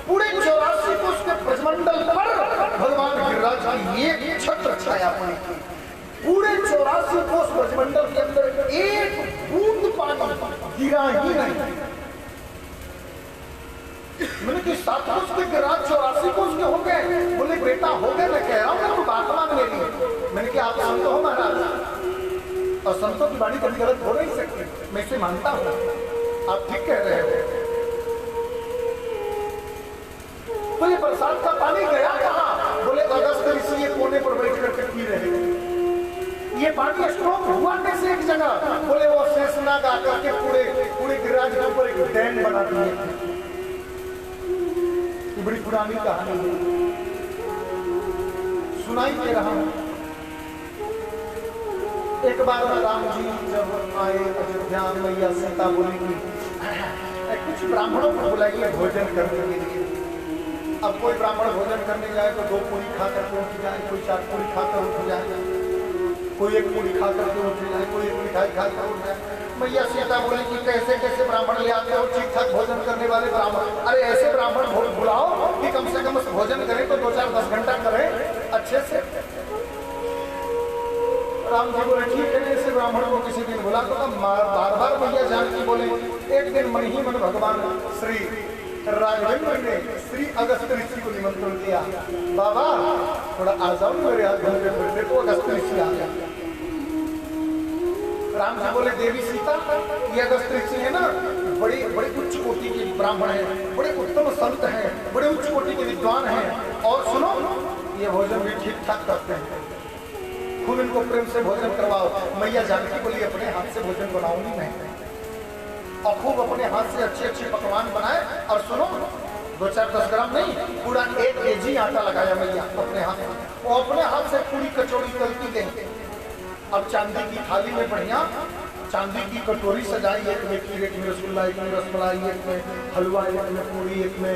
पूरे 84 कोस के ब्रजमंडल पर भगवान गिरिराज की एक छत्र छाया पड़ी थी। पूरे 84 कोस ब्रजमंडल के अंदर एक बूंद पानी गिरा ही नहीं। मैंने कि 7 कोस के गिरिराज 84 कोस के हो गए? बोले बेटा हो गए, मैं कह रहा हूँ तू बात मान मेरी। मैंने कि आप संत हो महाराज, और संतों की वाणी कभी गलत हो नहीं सकती, मैं इसे मानता हूँ, आप ठीक कह रहे हो। तो ये बरसात का पानी गया कहाँ? बोले अगस्त ऋषि कोने पर बैठ करके पी रहे। ये पानी स्ट्रोक हुआ कैसे एक जगह? बोले वो शेषनाग आकर के पूरे गिरिराज के ऊपर एक डैम बना दिए। बड़ी पुरानी कहानी है, सुनाई दे रहा हूं। एक बार राम जी जब आए अयोध्या, मैया सीता बोली कि कुछ ब्राह्मणों को बुलाइए भोजन करने के लिए। अब कोई ब्राह्मण भोजन करने जाए तो 2 पूरी खाकर के उठ जाए, कोई 4 पूरी खाकर उठ जाए, कोई 1 पूरी खाकर के उठ जाए, कोई 1 मिठाई खाकर उठ जाए। मैया सीता बोली कि कैसे कैसे ब्राह्मण ले आते हो ठीक ठाक भोजन करने वाले ब्राह्मण? अरे ऐसे ब्राह्मण बुलाओ कि कम से कम भोजन करें तो 2-4-10 घंटा करें अच्छे से। राम जी बोले ठीक है, ऐसे ब्राह्मण को किसी दिन बुला तो बार बार मैया जानकी बोले। एक दिन मन ही मन भगवान श्री राघवेंद्र ने श्री अगस्त ऋषि को निमंत्रण दिया, बाबा थोड़ा आ जाओ मेरे हाथ घर पे फिरते। तो अगस्त ऋषि आ गया। राम जी बोले देवी सीता, ये अगस्त ऋषि है ना, बड़े उच्च कोटि के ब्राह्मण हैं, बड़े उत्तम संत हैं, बड़े उच्च कोटि के विद्वान हैं, और सुनो ये भोजन भी ठीक ठाक करते हैं, खूब इनको प्रेम से भोजन करवाओ। मैया जानकी बोली अपने हाथ से भोजन बनाऊंगी मैं, और खूब अपने हाथ से अच्छे अच्छे पकवान बनाए और सुनो 2-4-10 ग्राम नहीं, पूरा 1 kg आटा लगाया मैया अपने हाथ में, वो अपने हाथ से पूरी कचौड़ी तलती गई। अब चांदी की थाली में बढ़िया चांदी की कटोरी सजाई, एक में खीर, एक में रसगुल्ला, एक में रसमलाई, एक में हलवा, एक में पूरी, एक में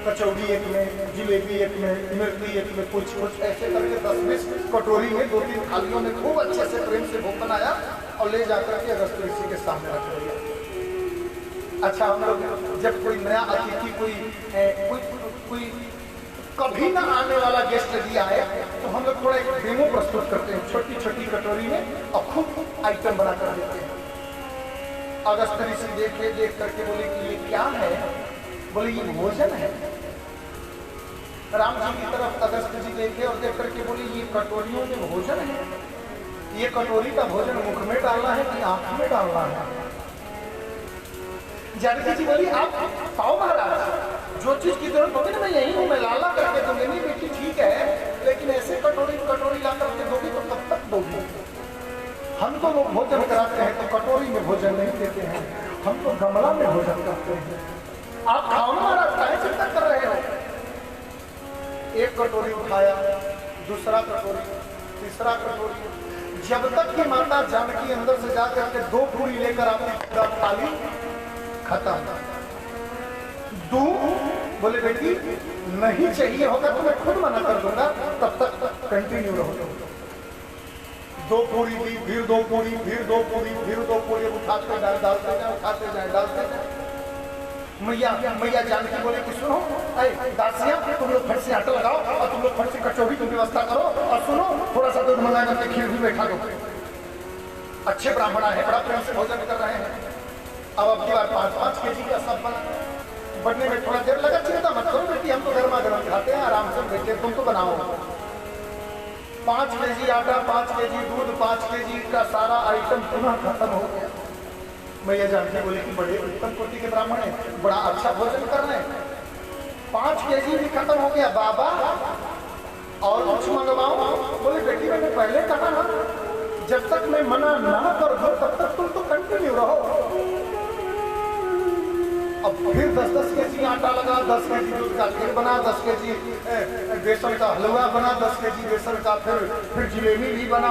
कचौड़ी, एक में जिलेबी, एक में इमरती, एक में कुछ ऐसे करके 10-20 कटोरी में 2-3 थालियों में खूब अच्छे से प्रेम से भोग बनाया और ले जाकर के अगस्त ऋषि के सामने रख दिया। अच्छा, हम लोग जब कोई नया अतिथि कोई कभी ना आने वाला गेस्ट यदि आए तो हम लोग थोड़ा एक डेमो प्रस्तुत करते हैं छोटी छोटी कटोरी में और खूब आइटम बना कर देते हैं। अगस्त ऋषि देख करके बोले कि ये क्या है? बोले ये भोजन है। राम जी की तरफ अगस्त जी देखे और देख करके बोले ये कटोरियों में भोजन है, ये कटोरी का भोजन मुख में डालना है कि आंख में डालना है? जानकी जी बोली आप पाओ महाराज, जो चीज की जरूरत होगी ना मैं यही हूँ, मैं लाला करके दूंगी। नहीं बेटी ठीक है, लेकिन ऐसे कटोरी ला करके दोगी तो कब तक दोगी? हम तो लोग भोजन कराते हैं तो कटोरी में भोजन नहीं देते हैं, हम तो गमला में भोजन करते हैं। आप खाओ ना महाराज, काहे चिंता कर रहे हो? एक कटोरी उठाया, दूसरा कटोरी, तीसरा कटोरी, जब तक कि माता जानकी अंदर से जाकर के 2 पूरी लेकर आती थाली खत्म। दूं बोले बेटी नहीं चाहिए होगा तो मैं खुद मना कर दूंगा, तब तक कंटिन्यू रहो। 2 पूरी दी, फिर 2 पूरी, फिर 2 पूरी, फिर 2 पूरी, उठाते जाए डालते जाए, उठाते जाए डालते जाए। मैया जानकी बोले कि सुनो दासियां, तुम लोग फट से आटा लगाओ और तुम लोग फट से कचौड़ी की व्यवस्था करो, और सुनो थोड़ा सा दूध मंगा करके खीर भी बैठा दो। अच्छे ब्राह्मण है, बड़ा प्रेम से भोजन कर रहे हैं। अब की बार 5-5 kg का सब बनने में थोड़ा देर लगा, चिंता मत करो बेटी, हम तो गर्मा गर्म खाते हैं, आराम से बैठे, तुम तो बनाओ। 5 kg आटा, 5 kg दूध, 5 kg का सारा आइटम पुनः खत्म हो गया। मैया जानकी बोले कि बड़े उत्तम कोटि के ब्राह्मण है, बड़ा अच्छा भोजन कर रहे हैं। 5 kg भी खत्म हो गया। बाबा और कुछ मंगवाओ? बोले बेटी मैंने पहले कहा ना, जब तक मैं मना ना कर दूं तब तक तुम तो कंटिन्यू रहो। अब फिर 10-10 kg आटा लगा, 10 kg दूध का खीर बना, 10 kg बेसन का हलवा बना, 10 kg बेसन का फिर जिलेबी भी बना।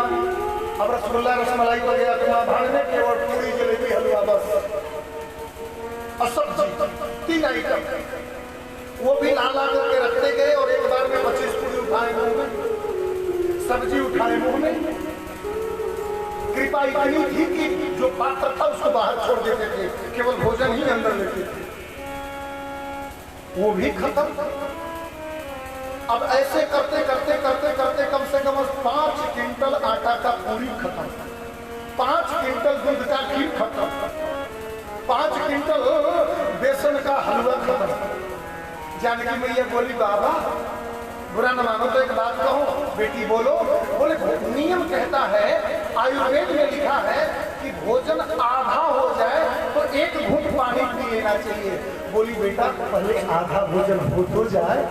अब रसगुल्ला रसमलाई हो गया, तुम्हारा भाड़ने के और पूरी जलेबी हलवा बस, और सब्जी 3 आइटम, वो भी ला करके रखते गए। और एक बार में 25 पूरी उठाए मुंह में, सब्जी उठाए मुंह में। कृपा इतनी थी कि जो पात्र था उसको बाहर छोड़ देते थे, केवल भोजन ही अंदर लेते थे, वो भी खत्म। अब ऐसे करते करते करते करते कम से कम 5 क्विंटल आटा का पूरी खत्म, 5 क्विंटल दूध का खीर खत्म, 5 क्विंटल बेसन का हलवा खत्म। जानकी मैया बोली बाबा बुरा न मानो तो एक बात कहूं, बेटी बोलो। बोले नियम कहता है, आयुर्वेद में लिखा है कि भोजन आधा हो जाए तो 1 घूंट पानी पी लेना चाहिए। बोली बेटा पहले आधा भोजन हो जाए,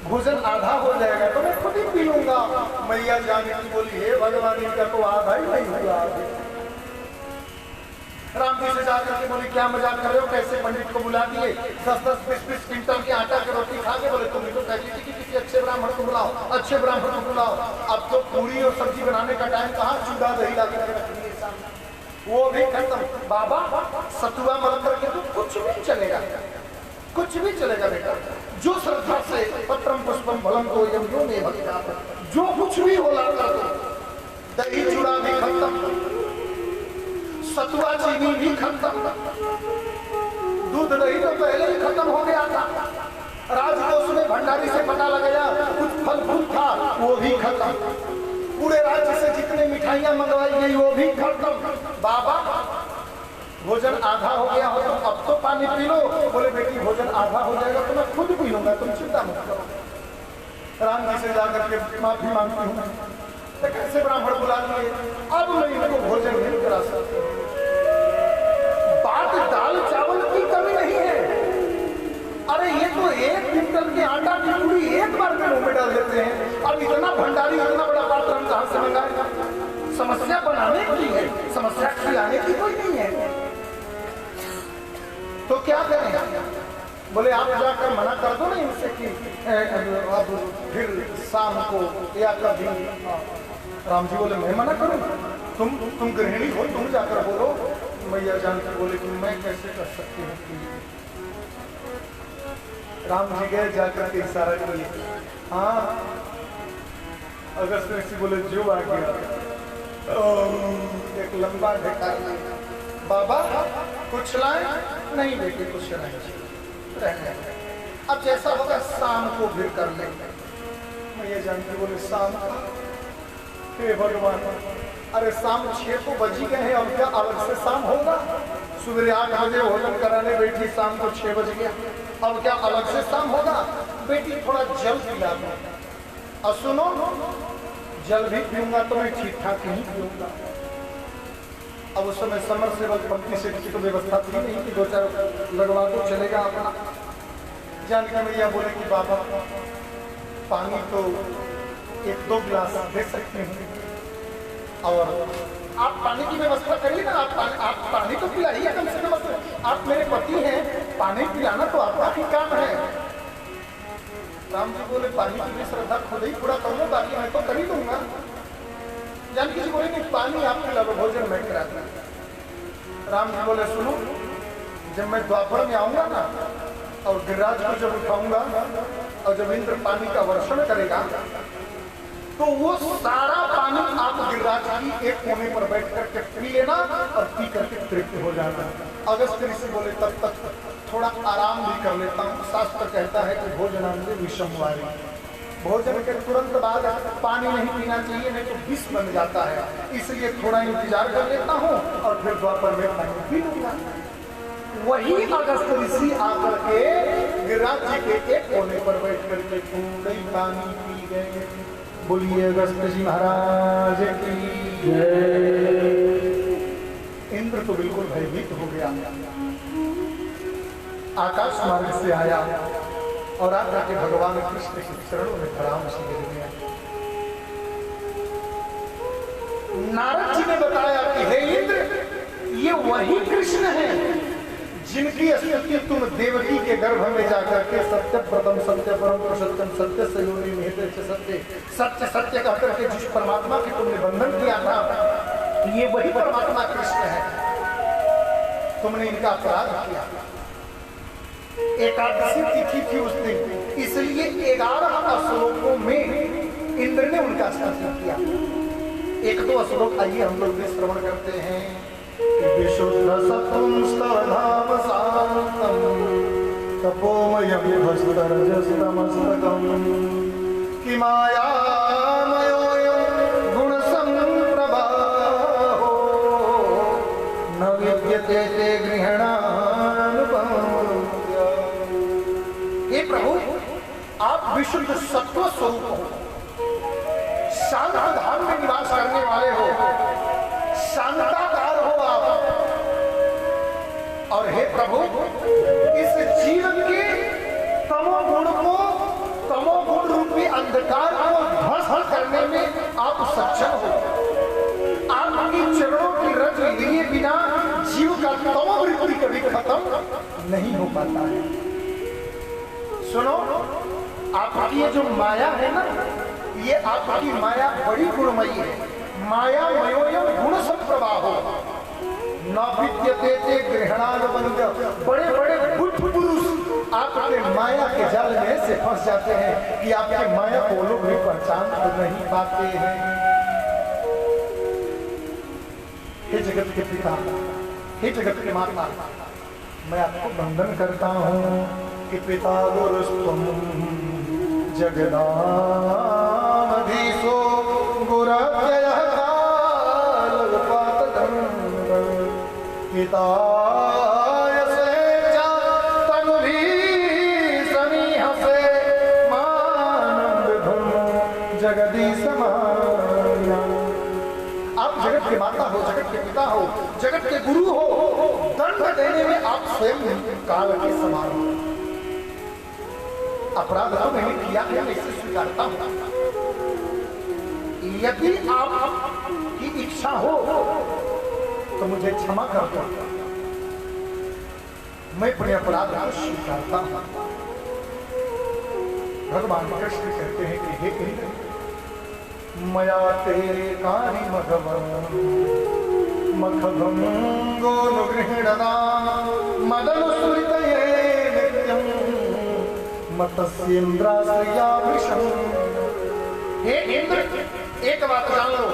भोजन आधा हो जाएगा तो मैं खुद ही पी लूंगा। मैया जानकी बोली हे भगवान इनका तो आधा ही नहीं हुआ। राम जी से जाकर के बोली क्या मजाक कर रहे हो, कैसे पंडित को बुला दिए, 10-20 क्विंटल के आटा की रोटी खा के। बोले तुम तो कहती थी कि किसी अच्छे ब्राह्मण को बुलाओ, अच्छे ब्राह्मण को बुलाओ। अब तो पूरी और सब्जी बनाने का टाइम कहाँ, चूड़ा दही ला करके रख दिए सामने, वो भी खत्म। बाबा सतुआ मल करके तो कुछ भी चलेगा, कुछ भी चलेगा बेटा, जो श्रद्धा से पत्रम पुष्पम फलम तो यम में भक्ता, जो कुछ भी होला कर दो। दही चूड़ा भी खत्म, सतुआ चीनी भी खत्म, दूध दही तो पहले ही खत्म हो गया था। राजकोष में भंडारी से पता लगाया कुछ फल फूल था, वो भी खत्म। पूरे राज्य से जितने मिठाइयां मंगवाई गई वो भी खत्म। बाबा भोजन आधा हो गया हो तो अब तो पानी पी लो। बोले बेटी भोजन आधा हो जाएगा तो मैं खुद पी लूंगा, तुम चिंता मत करो। राम जी से जाकर के माफी मांगती हूँ, तो कैसे ब्राह्मण बुला लिए, अब मैं इनको भोजन नहीं करा सकती। बात दाल चावल की कमी नहीं है, अरे ये तो 1 क्विंटल के आटा की पूरी एक बार में मुंह में डाल देते हैं। अब इतना भंडारी इतना बड़ा पात्र हम कहां से मंगाएगा? समस्या बनाने की है, समस्या खिलाने की कोई नहीं है। तो क्या करें? बोले आप जाकर मना कर दो ना इनसे कि अब फिर शाम को या कभी। राम जी बोले मैं मना करूं? तुम गृहिणी हो, तुम जाकर बोलो। मैया जानकर बोले कि मैं कैसे कर सकती हूँ कि। राम जी गए, जाकर के इशारा किए। हाँ, अगस्त ऋषि बोले जो आ गया। एक लंबा ढका, बाबा कुछ लाए? नहीं बेटे कुछ नहीं, अब जैसा होगा शाम को फिर कर लेंगे। मैं ये जानती बोले शाम का? हे भगवान, अरे शाम 6 तो बज ही गए हैं, अब क्या अलग से शाम होगा? सुबह 8 बजे भोजन कराने बैठी, शाम को 6 बज गया, अब क्या अलग से शाम होगा? बेटी थोड़ा जल पिला दो। और सुनो, जल भी पीऊंगा तो मैं ठीक ठाक नहीं पीऊंगा। अब उस समय समरसेबल पंक्ति से की तो व्यवस्था थी नहीं कि 2-4 लगवा दो चलेगा अपना। जानकी मैया बोले कि बाबा पानी तो 1-2 गिलास दे सकते हैं, और आप पानी की व्यवस्था करिए ना। आप पानी तो पिलाइए कम से कम। आप मेरे पति हैं, पानी पिलाना तो आपका ही काम है। राम जी बोले पानी की भी श्रद्धा खुद ही पूरा करूँ, बाकी मैं तो कर ही दूंगा। जानकी जी बोले नहीं, पानी आप पिला दो, भोजन मैं करा दूंगा। राम जी बोले सुनो, जब मैं द्वापर में आऊंगा ना और गिरिराज को जब उठाऊंगा और जब इंद्र पानी का वर्षण करेगा तो वो सारा पानी आप गिरिराज की एक कोने पर बैठ करके पी लेना और पी करके तृप्त हो जाना। अगस्त ऋषि बोले तब तक थोड़ा आराम भी कर लेता हूँ। शास्त्र कहता है कि भोजनांते विषमवारी, भोजन के तुरंत बाद पानी नहीं पीना चाहिए, नहीं तो विष बन जाता है। इसलिए थोड़ा इंतजार कर लेता हूँ और फिर द्वापर में पानी पी लूंगा। वही अगस्त ऋषि आकर के गिरिराज जी के एक कोने पर बैठ करके थोड़ा ही पानी पी गए। बोलिए अगस्त जी महाराज की जय। इंद्र तो बिल्कुल भयभीत हो गया, आकाश मार्ग से आया और आकर के भगवान कृष्ण के चरणों में प्रणाम से गिर गया। नारद जी ने बताया कि हे इंद्र, ये वही कृष्ण है जिनकी स्तुति तुम देवकी के गर्भ में जाकर के सत्य प्रथम सत्य परम सत्यम सत्य सयोनि निहित सत्य सत्य सत्य कहकर के जिस परमात्मा के तुमने बंधन किया था, ये वही परमात्मा कृष्ण है। तुमने इनका अपराध किया। एकादशी तिथि थी उस दिन, इसलिए 11 श्लोकों में इंद्र ने उनका स्तुति किया। 1-2 श्लोक आइए हम लोग भी श्रवण करते हैं। विशुद्ध सत्वं स्तवधाम शांतम तपोमयं भस्मरजस्तमस्तकं किमायामयोऽयं गुणसम्प्रभाहो न विद्यते ते गृह्णानुपम्य। हे प्रभु, आप विशुद्ध सत्व स्वरूप हो, शांत धाम में निवास करने वाले हो, शांताकार हो आप। और हे प्रभु, इस जीवन के तमोगुण रूपी अंधकार को ध्वस्त करने में आप सक्षम हो। आपकी चरणों की रज लिए बिना जीव का तमोवृत्ति कभी खत्म नहीं हो पाता है। सुनो, आपकी ये जो माया है ना, ये आपकी माया बड़ी गुणमयी है। माया मयोयम गुण संप्रवाहो न विद्यते ते गृह्णानुबंध। बड़े बड़े बुद्ध पुरुष आपके माया के जाल में ऐसे फंस जाते हैं कि आपके माया को लोग भी पहचान नहीं पाते हैं। हे जगत के पिता, हे जगत के माता, मैं आपको वंदन करता हूँ कि पिता गुरुस्त्वं जगदाधीशो गुरव्ययः पितायसे च तनुभि समीहसे मानं विभुं जगदीश माया। आप जगत के माता हो, जगत के पिता हो, जगत के गुरु हो। दंड देने में आप स्वयं काल के समान हो। अपराध तो मैंने किया है, मैं इसे स्वीकारता हूं। यदि आपकी इच्छा हो तो मुझे क्षमा कर दो। मैं अपने अपराध को स्वीकारता हूं। भगवान कृष्ण कहते हैं कि हे इंद्र, मया तेरे कार्य मखभंगोनुगृह्णना मदनुसृतये नित्यं मतस्येन्द्राश्रयाभिषं। हे इंद्र, एक बात जान लो,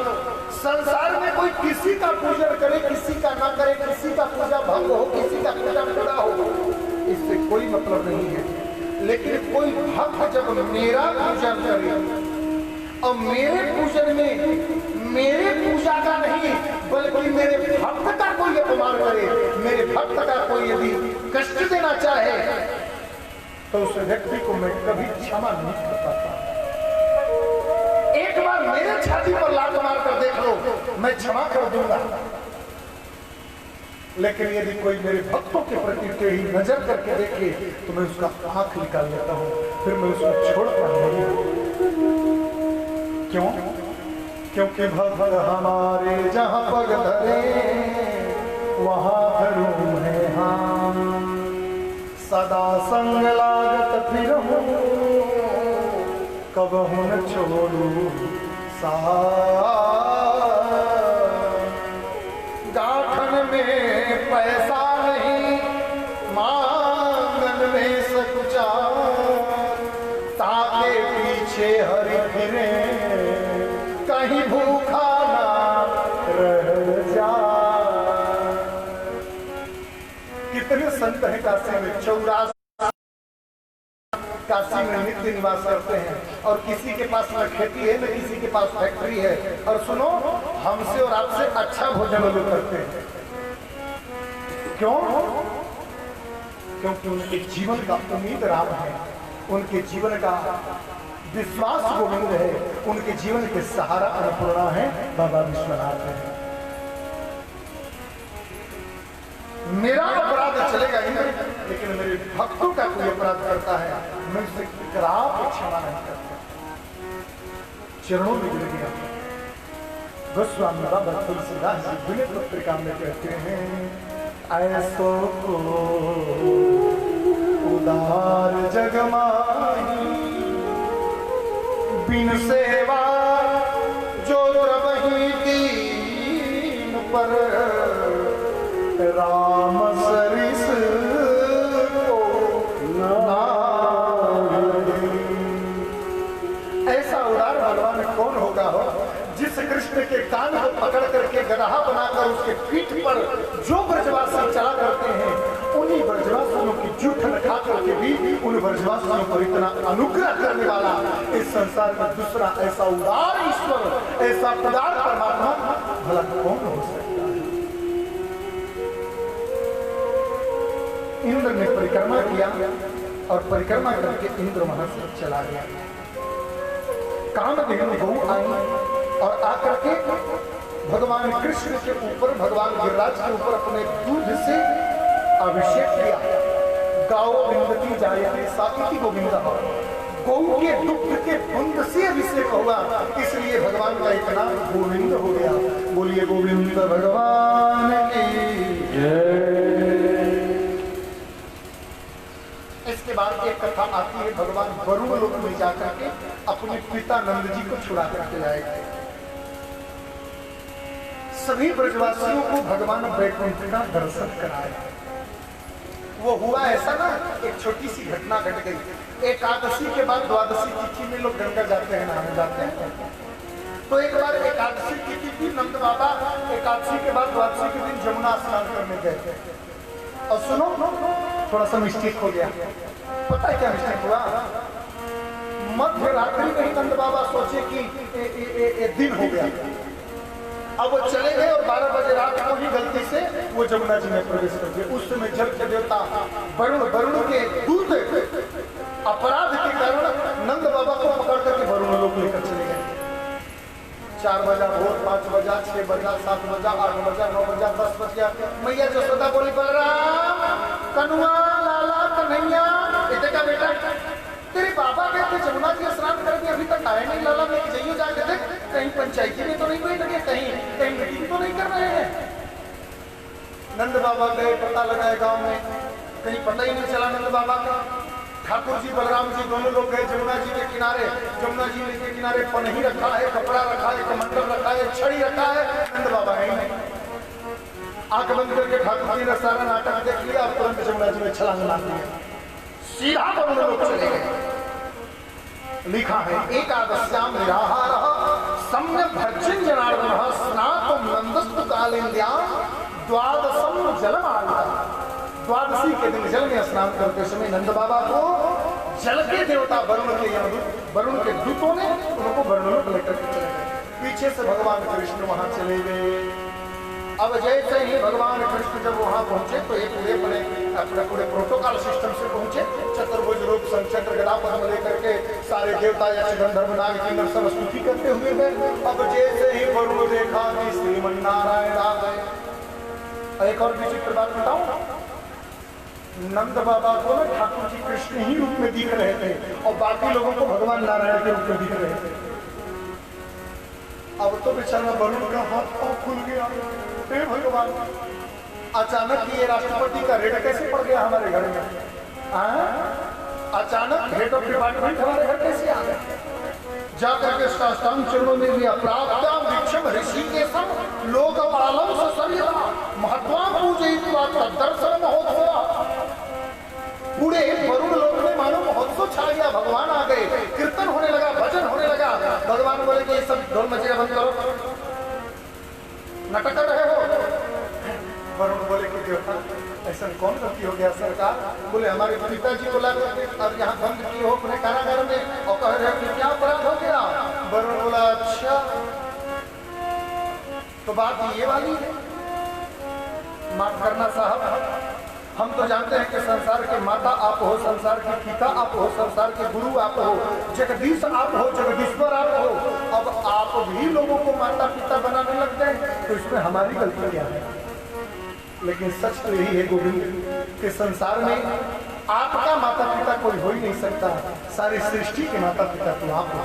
संसार में कोई किसी का पूजन करे, किसी का ना करे, किसी का पूजा भंग हो, किसी का पूजा पूरा हो, इससे कोई मतलब नहीं है। लेकिन कोई भक्त जब मेरा पूजन करे और मेरे पूजन में मेरे पूजा का नहीं बल्कि मेरे भक्त का कोई अपमान करे, मेरे भक्त का कोई यदि कष्ट देना चाहे, तो उस व्यक्ति को मैं कभी क्षमा नहीं कर पाता। एक बार मेरे छाती पर लात मार कर देख लो, मैं क्षमा कर दूंगा। लेकिन यदि कोई मेरे भक्तों के प्रति टेढ़ी नजर करके देखे तो मैं उसका आंख निकाल लेता हूं, फिर मैं उसको छोड़ता नहीं। क्यों? क्योंकि भक्त हमारे जहां पग धरे वहां धरूं है हम, सदा संग लागत फिर कबहू न छोड़ू गाठन में पैसा नहीं, मांगन में सकुचा, ताके पीछे हरि फिरे कहीं भूखा ना रह जा। कितने संत हैं काशी में, 84 काशी में नित्य निवास करते हैं और किसी के पास न खेती है न किसी के पास फैक्ट्री है। और सुनो, हमसे और आपसे अच्छा भोजन वो लोग करते हैं। क्यों? क्योंकि उनके जीवन का उम्मीद राम है, उनके जीवन का विश्वास गोविंद है, उनके जीवन के सहारा अन्नपूर्णा है, बाबा विश्वनाथ है। मेरा अपराध चलेगा ही नहीं, लेकिन मेरे भक्तों का कोई अपराध करता है मैं उसे कदापि क्षमा नहीं करता। चरणों में गिर गया। गोस्वामी बाबा तुलसीदास जी विनय पत्रिका में कहते हैं, ऐसो को उदार जगमाही बिन सेवा जो रवही दीन पर, राम सरिस को ऐसा उदार भगवान कौन होगा हो, जिस कृष्ण के कान को पकड़ करके गदहा बनाकर उसके पीठ पर जो ब्रजवासी चला करते हैं, उन्हीं ब्रजवासियों की जूठन खा करके भी उन ब्रजवासियों पर इतना अनुग्रह करने वाला इस संसार में दूसरा ऐसा उदार ईश्वर, ऐसा उदार परमात्मा भला कौन हो सकता है। इंद्र ने परिक्रमा किया और परिक्रमा करके इंद्र वहां से चला गया। कामधेनु गौ आई और आकर के भगवान कृष्ण के ऊपर, भगवान गिरिराज के ऊपर अपने दूध से अभिषेक किया। गाओ विंदती जायते सात्विकी गोविंदा, गौ के दुग्ध के बूंद से अभिषेक हुआ, इसलिए भगवान का इतना गोविंद हो गया। बोलिए गोविंद भगवान की जय। इसके बाद एक कथा आती है, भगवान वरुण लोक में जाकर के अपने पिता नंद जी को छुड़ा करके लाए गए। सभी ब्रजवासियों को भगवान वैकुंठ का दर्शन कराया। वो हुआ ऐसा ना, एक छोटी सी घटना घट गई। एकादशी के बाद द्वादशी तिथि में लोग गंगा जाते हैं, नहाने जाते हैं। तो एक बार एकादशी तिथि थी, नंद बाबा एकादशी के बाद द्वादशी के दिन जमुना स्नान करने गए थे। और सुनो, थोड़ा सा मिस्टेक हो गया। पता है क्या मिस्टेक हुआ? मध्य रात्रि में ही नंद बाबा सोचे कि ए दिन हो गया। अब वो चले गए और 12 बजे रात को ही गलती से वो जमुना जी में प्रवेश कर गए। उस समय जल के देवता वरुण के दूत अपराध के कारण नंद बाबा को पकड़ करके वरुण लोक लेकर चले गए। 4 बजा भोर, 5 बजा, 6 बजा, 7 बजा, 8 बजा, 9 बजा, 10 बज गया। मैया जसोदा बोली, बलराम कनुआ लाला कन्हैया, इतने का बेटा तेरे बाबा कहते जमुना जी स्नान करके अभी तक आए नहीं। लाला मैं जाइए जाके देख, कहीं पंचायती में तो नहीं कोई लगे, कहीं मीटिंग तो नहीं कर रहे हैं। नंद बाबा गए, पता लगाए गांव में, कहीं पता ही नहीं चला नंद बाबा का। ठाकुर जी बलराम जी दोनों लोग गए जमुना जी के किनारे। जमुना जी के किनारे पनही रखा है, कपड़ा रखा है, कमंडल रखा है, छड़ी रखा है, नंद बाबा है ही नहीं। आंख बंद करके ठाकुर जी ने सारा नाटक देख लिया और तुरंत जमुना जी में छलांग मार दिया, सीधा दोनों लोग चले गए। लिखा है एकादश्याम निराहारः सम्यक् भर्जन जनार्दनः स्नातुं नंदस्तु कालिन्द्यां द्वादशम जलमालिका। द्वादशी के दिन जल में स्नान करते समय नंद बाबा को जल के देवता वरुण के दूतों ने उनको वरुणलोक लेकर के चले गए। पीछे से भगवान कृष्ण वहां चले गए। अब जैसे ही भगवान कृष्ण जब वहां पहुंचे तो एक पूरे प्रोटोकॉल सिस्टम से पहुंचे। चतुर्भुज रूप संचक्र गदा पद्म लेकर के सारे देवता या गंधर्व नाग किन्नर सब स्तुति करते हुए गए। अब जैसे ही वरुण देखा कि श्रीमन्नारायण आ गए। एक और विचित्र बात बताऊं, नंद बाबा को ना ठाकुर जी कृष्ण ही रूप में दिख रहे थे और बाकी लोगों को भगवान नारायण के रूप में दिख रहे थे। अब तो बेचारा वरुण का हाथ पांव खुल गया। हे भगवान, अचानक ये राष्ट्रपति का रेड कैसे पड़ गया हमारे घर में? अचानक हेड ऑफ डिपार्टमेंट हमारे घर कैसे आ गया? जाकर के साष्टांग चरणों में लिया। प्राप्तां वीक्षम ऋषिकेशं लोकपालं ससरिता महत्वां पूजयित्वा तद्दर्शन महोत्सव। पूरे वरुण लोक में मानो महोत्सव छा गया। भगवान आ गए, कीर्तन होने लगा, भजन होने लगा। भगवान बोले कि ये सब ढोल मचेगा बंद करो, नाटक कर रहे हो। वरुण बोले कि देवता ऐसा कौन गलती हो गया सरकार? बोले हमारे पिताजी को लाकर के और यहाँ बंद किए हो अपने कारागार में और कह रहे हो कि क्या अपराध हो गया? वरुण बोला अच्छा तो बात ये वाली है, माफ करना साहब, हम तो जानते हैं कि संसार के माता आप हो, संसार के पिता आप हो, संसार के गुरु आप हो, जगदीश आप हो, जगदीश्वर आप हो। अब आप भी लोगों को माता पिता बनाने लगते हैं तो इसमें हमारी गलती क्या है? लेकिन सच तो यही है गोविंद कि संसार में आपका माता पिता कोई हो ही नहीं सकता। सारी सृष्टि के माता पिता तो आप हो।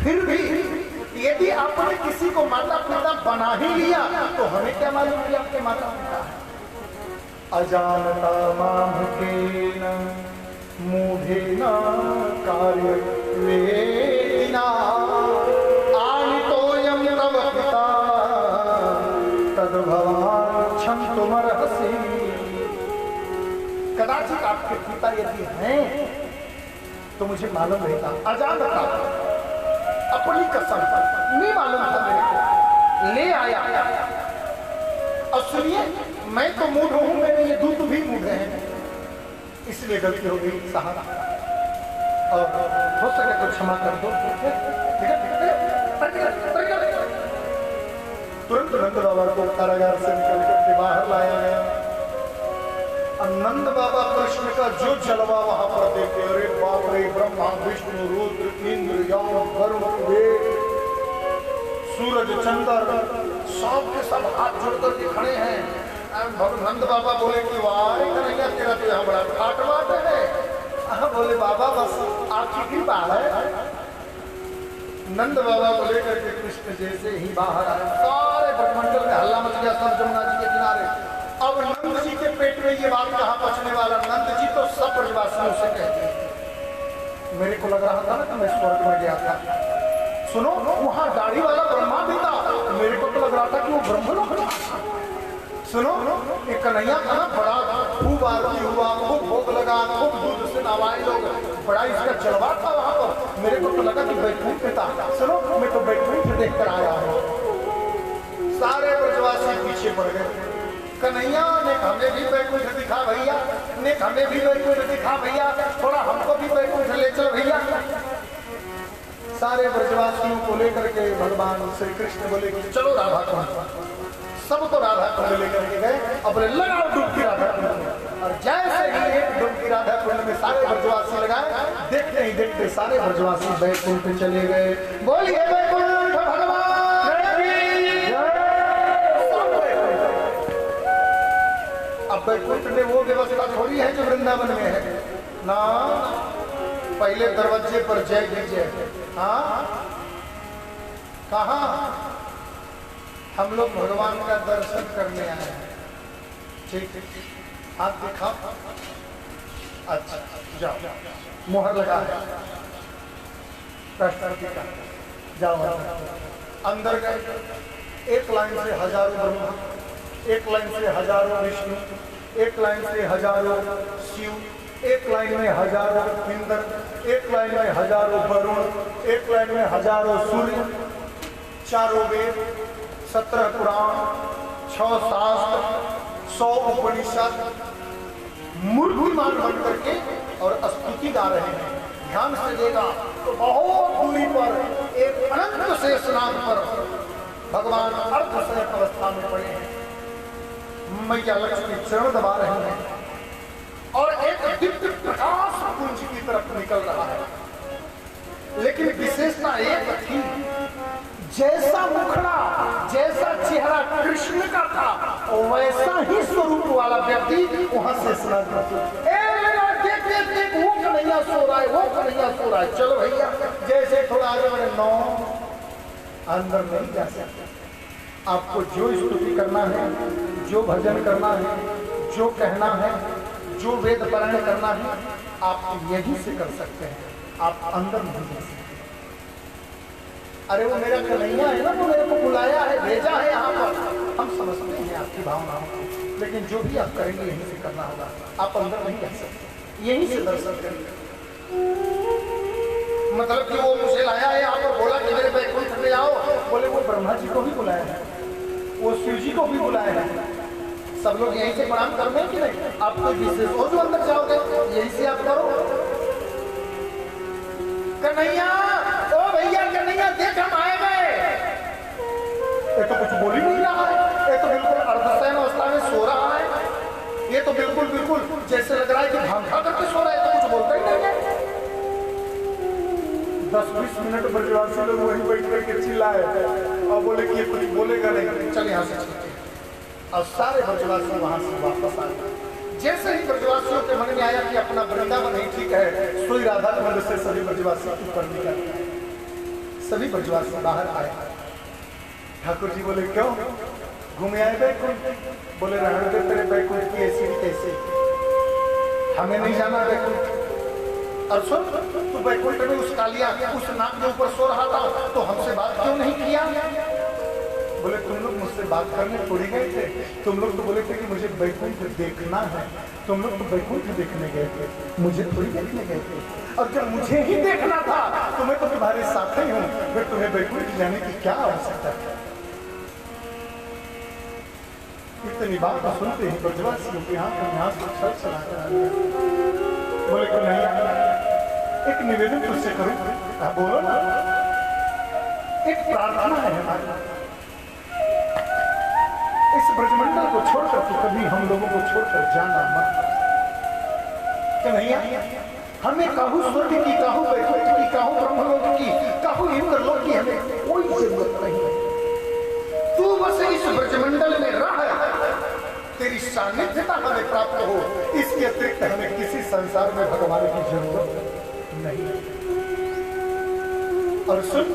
फिर भी यदि आपने किसी को माता पिता बना ही लिया तो हमें क्या मालूम कि आपके माता पिता है? अजानता मामकेन मूढ़ेन कार्यवेदिना आनितोऽयं तव पिता तद्भवान् क्षन्तुमर्हसि। कदाचित आपके पिता यदि हैं तो मुझे मालूम रहता। अजानता अपनी कसम नहीं मालूम था मेरे को, ले आया। और सुनिए, मैं तो मूढ़ हूं, मेरे ये दूत भी मूढ़ हैं, इसलिए गलती हो गई साहब, और हो सके तो क्षमा कर दो। तुरंत नंद बाबा को कारागार से निकल करके बाहर लाया गया। नंद बाबा कृष्ण का जो जलवा वहां पर देखे, अरे बाप रे, ब्रह्मा विष्णु रुद्र इंद्र यम वरुण कुबेर सूरज चंद्र सब के सब हाथ जोड़ करके खड़े हैं। नंद बाबा बोले कि वाह कन्हैया, तेरा तो यहाँ बड़ा ठाट-बाट है। बोले बाबा बस आपकी कृपा है। नंद बाबा को लेकर के कृष्ण जैसे ही बाहर आए, सारे ब्रह्मंडल में हल्ला मच गया, सब जमुना जी के किनारे। अब नंद जी के पेट में ये बात कहाँ पचने वाला? नंद जी तो सब ब्रजवासियों से कहते हैं, मेरे को लग रहा था ना कि मैं स्वर्ग में गया था। सुनो, वहां दाढ़ी वाला ब्रह्मा भी था, मेरे को तो लग रहा था कि वो ब्रह्मलोक था। सुनो, एक कन्हैया का ना बड़ा खूब आरती हुआ, खूब भोग लगा, खूब दूध से नवाए लोग, बड़ा इसका जलवा था वहां पर। मेरे को तो लगा कि बैकुंठ था। सुनो, मैं तो बैकुंठ देख कर आया हूँ। सारे ब्रजवासी पीछे पड़ गए। कन्हैया ने हमें भी बैकुंठ दिखा भैया, ने हमें भी बैकुंठ दिखा भैया, थोड़ा हमको भी बैकुंठ ले चल भैया। सारे ब्रजवासियों को लेकर के भगवान श्री कृष्ण बोले कि चलो राधा कुंड। सबको राधा कुंड लेकर के गए। अब लगाओ डुबकी राधा कुंड में। और जैसे ही एक डुबकी राधा कुंड में सारे ब्रजवासी लगाए, देखते ही देखते सारे ब्रजवासी बैकुंठ चले गए। बोलिए बैकुंठ भगवान। अब बैकुंठ में वो व्यवस्था थोड़ी है जो वृंदावन में है ना। पहले दरवाजे पर जय कीजिए। हाँ, कहा हम लोग भगवान का दर्शन करने आए हैं, ठीक है। हाथ दिखा। अच्छा जाओ, मोहर लगा है राष्ट्रपति का। जाओ अंदर गए, एक लाइन से हजारों ब्रह्मा, एक लाइन से हजारों विष्णु, एक लाइन से हजारों शिव, एक लाइन में हजारों इंद्र, एक लाइन में हजारों वरुण, एक लाइन में हजारों सूर्य, चारों वेद, 17 पुराण, 6 शास्त्र, 100 उपनिषद मूर्तिमान बन करके और स्तुति गा रहे हैं। ध्यान से देगा तो बहुत दूरी पर एक अनंत शेष नाग पर भगवान अर्धशयन अवस्था में पड़े हैं। मैया लक्ष्मी चरण दबा रहे हैं और एक दिव्य प्रकाश कुंज की तरफ निकल रहा है। लेकिन विशेषता एक थी, जैसा मुखड़ा, जैसा चेहरा कृष्ण का था, वैसा ही स्वरूप वाला व्यक्ति वहां से स्नान करते। देख वो कन्हैया सो रहा है, वो कन्हैया सो रहा है। चलो भैया, जैसे थोड़ा आगे बढ़े, नो अंदर नहीं जा सकते। आपको जो स्तुति करना है, जो भजन करना है, जो कहना है, जो वेद पारायण करना है, आप यहीं से कर सकते हैं। आप अंदर नहीं जा सकते। अरे वो मेरा कन्हैया है ना, वो मेरे को बुलाया है, भेजा है यहाँ पर। हम समझते हैं आपकी भावनाओं को, लेकिन जो भी आप करेंगे यहीं से करना होगा। आप अंदर नहीं जा सकते, यहीं से दर्शन करेंगे। मतलब कि वो मुझे लाया है यहाँ पर, बोला कि मेरे बैकुंठ में आओ। बोले वो ब्रह्मा जी को भी बुलाया है, वो शिव जी को भी बुलाया है। सब लोग यहीं से प्रणाम करते हैं कि नहीं? आप कोई विशेष हो जो अंदर जाओगे, यहीं से आप करो। कन्हैया, ओ भैया कन्हैया, देख हम आए गए। ये तो कुछ बोल ही नहीं रहा है, ये तो बिल्कुल अर्धशयन अवस्था में सो रहा है। ये तो बिल्कुल जैसे लग रहा है कि भांग खा करके सो रहा है, तो कुछ बोलता ही नहीं है। 10-20 मिनट ब्रजवासी लोग वहीं बैठ करके चिल्लाए और बोले कि ये कुछ बोलेगा नहीं, चल यहाँ से चलते। और सारे ब्रजवासी वहां से वापस आ गए। जैसे ही ब्रजवासियों के मन में आया कि अपना वृंदावन नहीं ठीक है, सोई राधा कुंड से सभी ब्रजवासी ऊपर निकल, सभी ब्रजवासी बाहर आए। ठाकुर जी बोले क्यों घूमे आए बैकुंठ? बोले रहने दे, तेरे बैकुंठ की ऐसी कैसे, हमें नहीं जाना बैकुंठ। और सुन, तू बैकुंठ में उस कालिया उस नाग के ऊपर सो रहा था, तो हमसे बात क्यों नहीं किया? बोले तुम लोग मुझसे बात करने थोड़ी गए थे, तुम लोग तो बोले थे कि मुझे बैकुंठ देखना है। तुम लोग तो बैकुंठ देखने गए थे, मुझे थोड़ी देखने गए थे। और जब मुझे ही देखना था, तुम्हें तो तुम्हारे साथ ही हूँ, फिर तुम्हें बैकुंठ जाने की क्या आवश्यकता है? इतनी बात तो सुनते ही ब्रजवासियों के यहाँ चला कर बोले को नहीं, एक निवेदन तुझसे करूं। बोलो ना, एक प्रार्थना है हमारी, इस ब्रजमंडल को छोड़कर तो कभी हम लोगों को छोड़कर जाना मत। कन्हैया, हमें काहू स्वर्ग की, काहू वैकुंठ की, काहू ब्रह्मलोक की, काहू इंद्रलोक की हमें कोई जरूरत नहीं है। तू बस इस ब्रजमंडल में रह, तेरी सानिध्यता हमें प्राप्त हो, इसके अतिरिक्त हमें किसी संसार में भगवान की जरूरत नहीं। और सुन,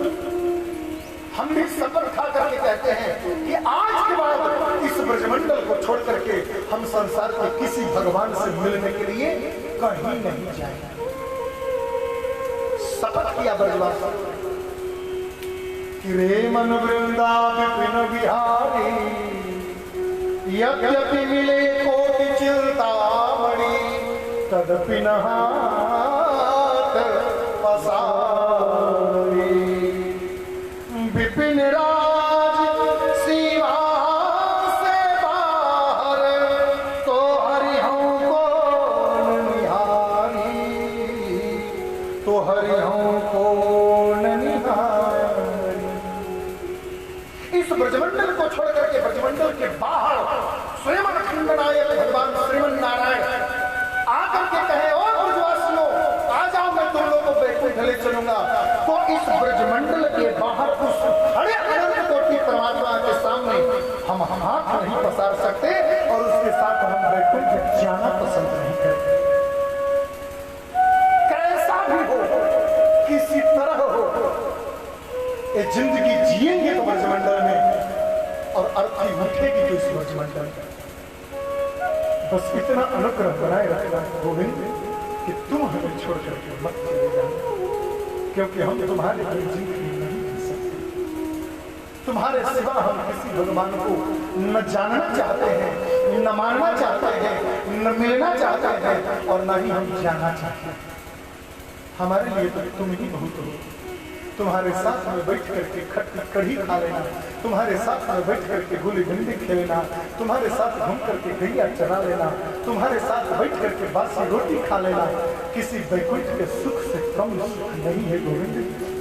हम भी शपथ खा करके कहते हैं कि आज के बाद इस ब्रजमंडल को छोड़ करके हम संसार के किसी भगवान से मिलने के लिए कहीं नहीं जाएंगे। शपथ किया ब्रजवासी कि रे मन वृंदा विपिन बिहारी, यद्यपि मिले कोटि चिंतामणि, तदपि न हाथ पसारी। विपिन राज सीमा से बाहर, तो हरिहं कौन निहारी, तो हरिहं कौन निहारी। इस ब्रजमंडल को छोड़ करके ब्रजमंडल के बाहर स्वयं अखंड नायक भगवान श्रीमन नारायण आकर के कहे, और ब्रजवासियों आ जाओ, मैं तुम लोगों को बैकुंठ ले चलूंगा। तो इस ब्रजमंडल के बाहर उस खड़े अनंत कोटि परमात्मा के सामने हम हाथ नहीं पसार सकते, और उसके साथ हम बैकुंठ जाना पसंद नहीं करते। कैसा भी हो, किसी तरह हो, ये जिंदगी जिएंगे तो ब्रजमंडल में, और अर्थी उठेगी तो इस ब्रजमंडल में। बस इतना अनुग्रह बनाए रखना गोविंद कि तुम हमें छोड़ करके मत चले जाना, क्योंकि हम तुम्हारे जीत नहीं जी सकते। तुम्हारे सिवा हम किसी भगवान को न जानना चाहते हैं, न मानना चाहते हैं, न मिलना चाहते हैं, और न ही हम जाना चाहते हैं। हमारे लिए तो तुम ही बहुत हो। तुम्हारे साथ में बैठ करके खट्टी कढ़ी खा लेना, तुम्हारे साथ में बैठ करके गुली डंडी खेलना, तुम्हारे साथ घूम करके गैया चरा लेना, तुम्हारे साथ बैठ करके बासी रोटी खा लेना, किसी वैकुंठ के सुख से कम सुख नहीं है गोविंद।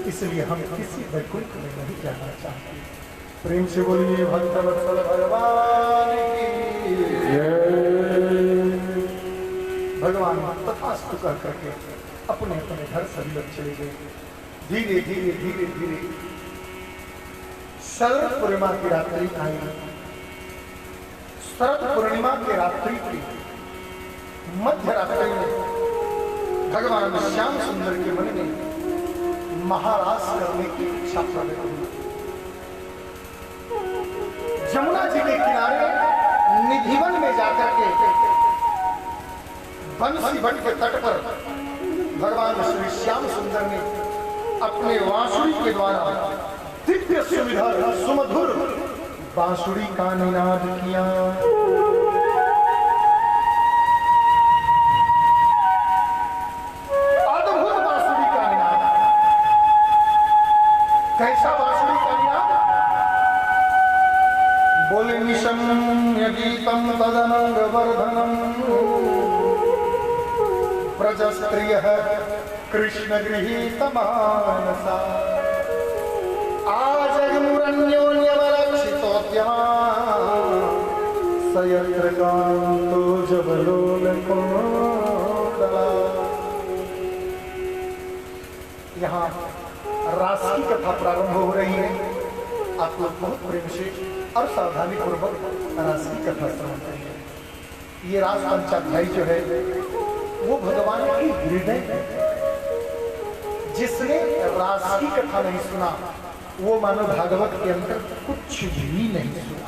इसलिए हम किसी वैकुंठ में नहीं जाना चाहते। प्रेम से बोलिए भक्त वत्सल भगवान की भगवान तथास्तु कह करके अपने अपने घर सभी लोग चले गए। धीरे धीरे धीरे धीरे शरद पूर्णिमा की रात्रि आई। शरद पूर्णिमा की रात्रि की मध्य रात्रि में भगवान श्याम सुंदर के मन में महारास करने की इच्छा प्रकट हुई। जमुना जी के किनारे निधिवन में जाकर के बंसी बट के तट पर भगवान श्री श्याम सुंदर ने अपने बांसुरी के द्वारा दिव्य सुविधा सुमधुर बांसुरी का निनाद किया। अद्भुत बांसुरी का निनाद। कैसा बांसुरी का निनाद? बोले निशम्य गीतम तदनंग वर्धनम प्रजस्त्रिय कृष्ण गृहीत मानसा आजन्योन्यवरक्षितोद्यमा सयत्र कांतो जबलोलकोदला। यहाँ रास की कथा प्रारंभ हो रही है। आप लोग बहुत प्रेम से और सावधानी पूर्वक रास की कथा श्रवण करेंगे। ये रास पंचाध्यायी जो है वो भगवान की हृदय है। जिसने रास की कथा नहीं सुना वो मानो भागवत के अंदर कुछ भी नहीं सुना।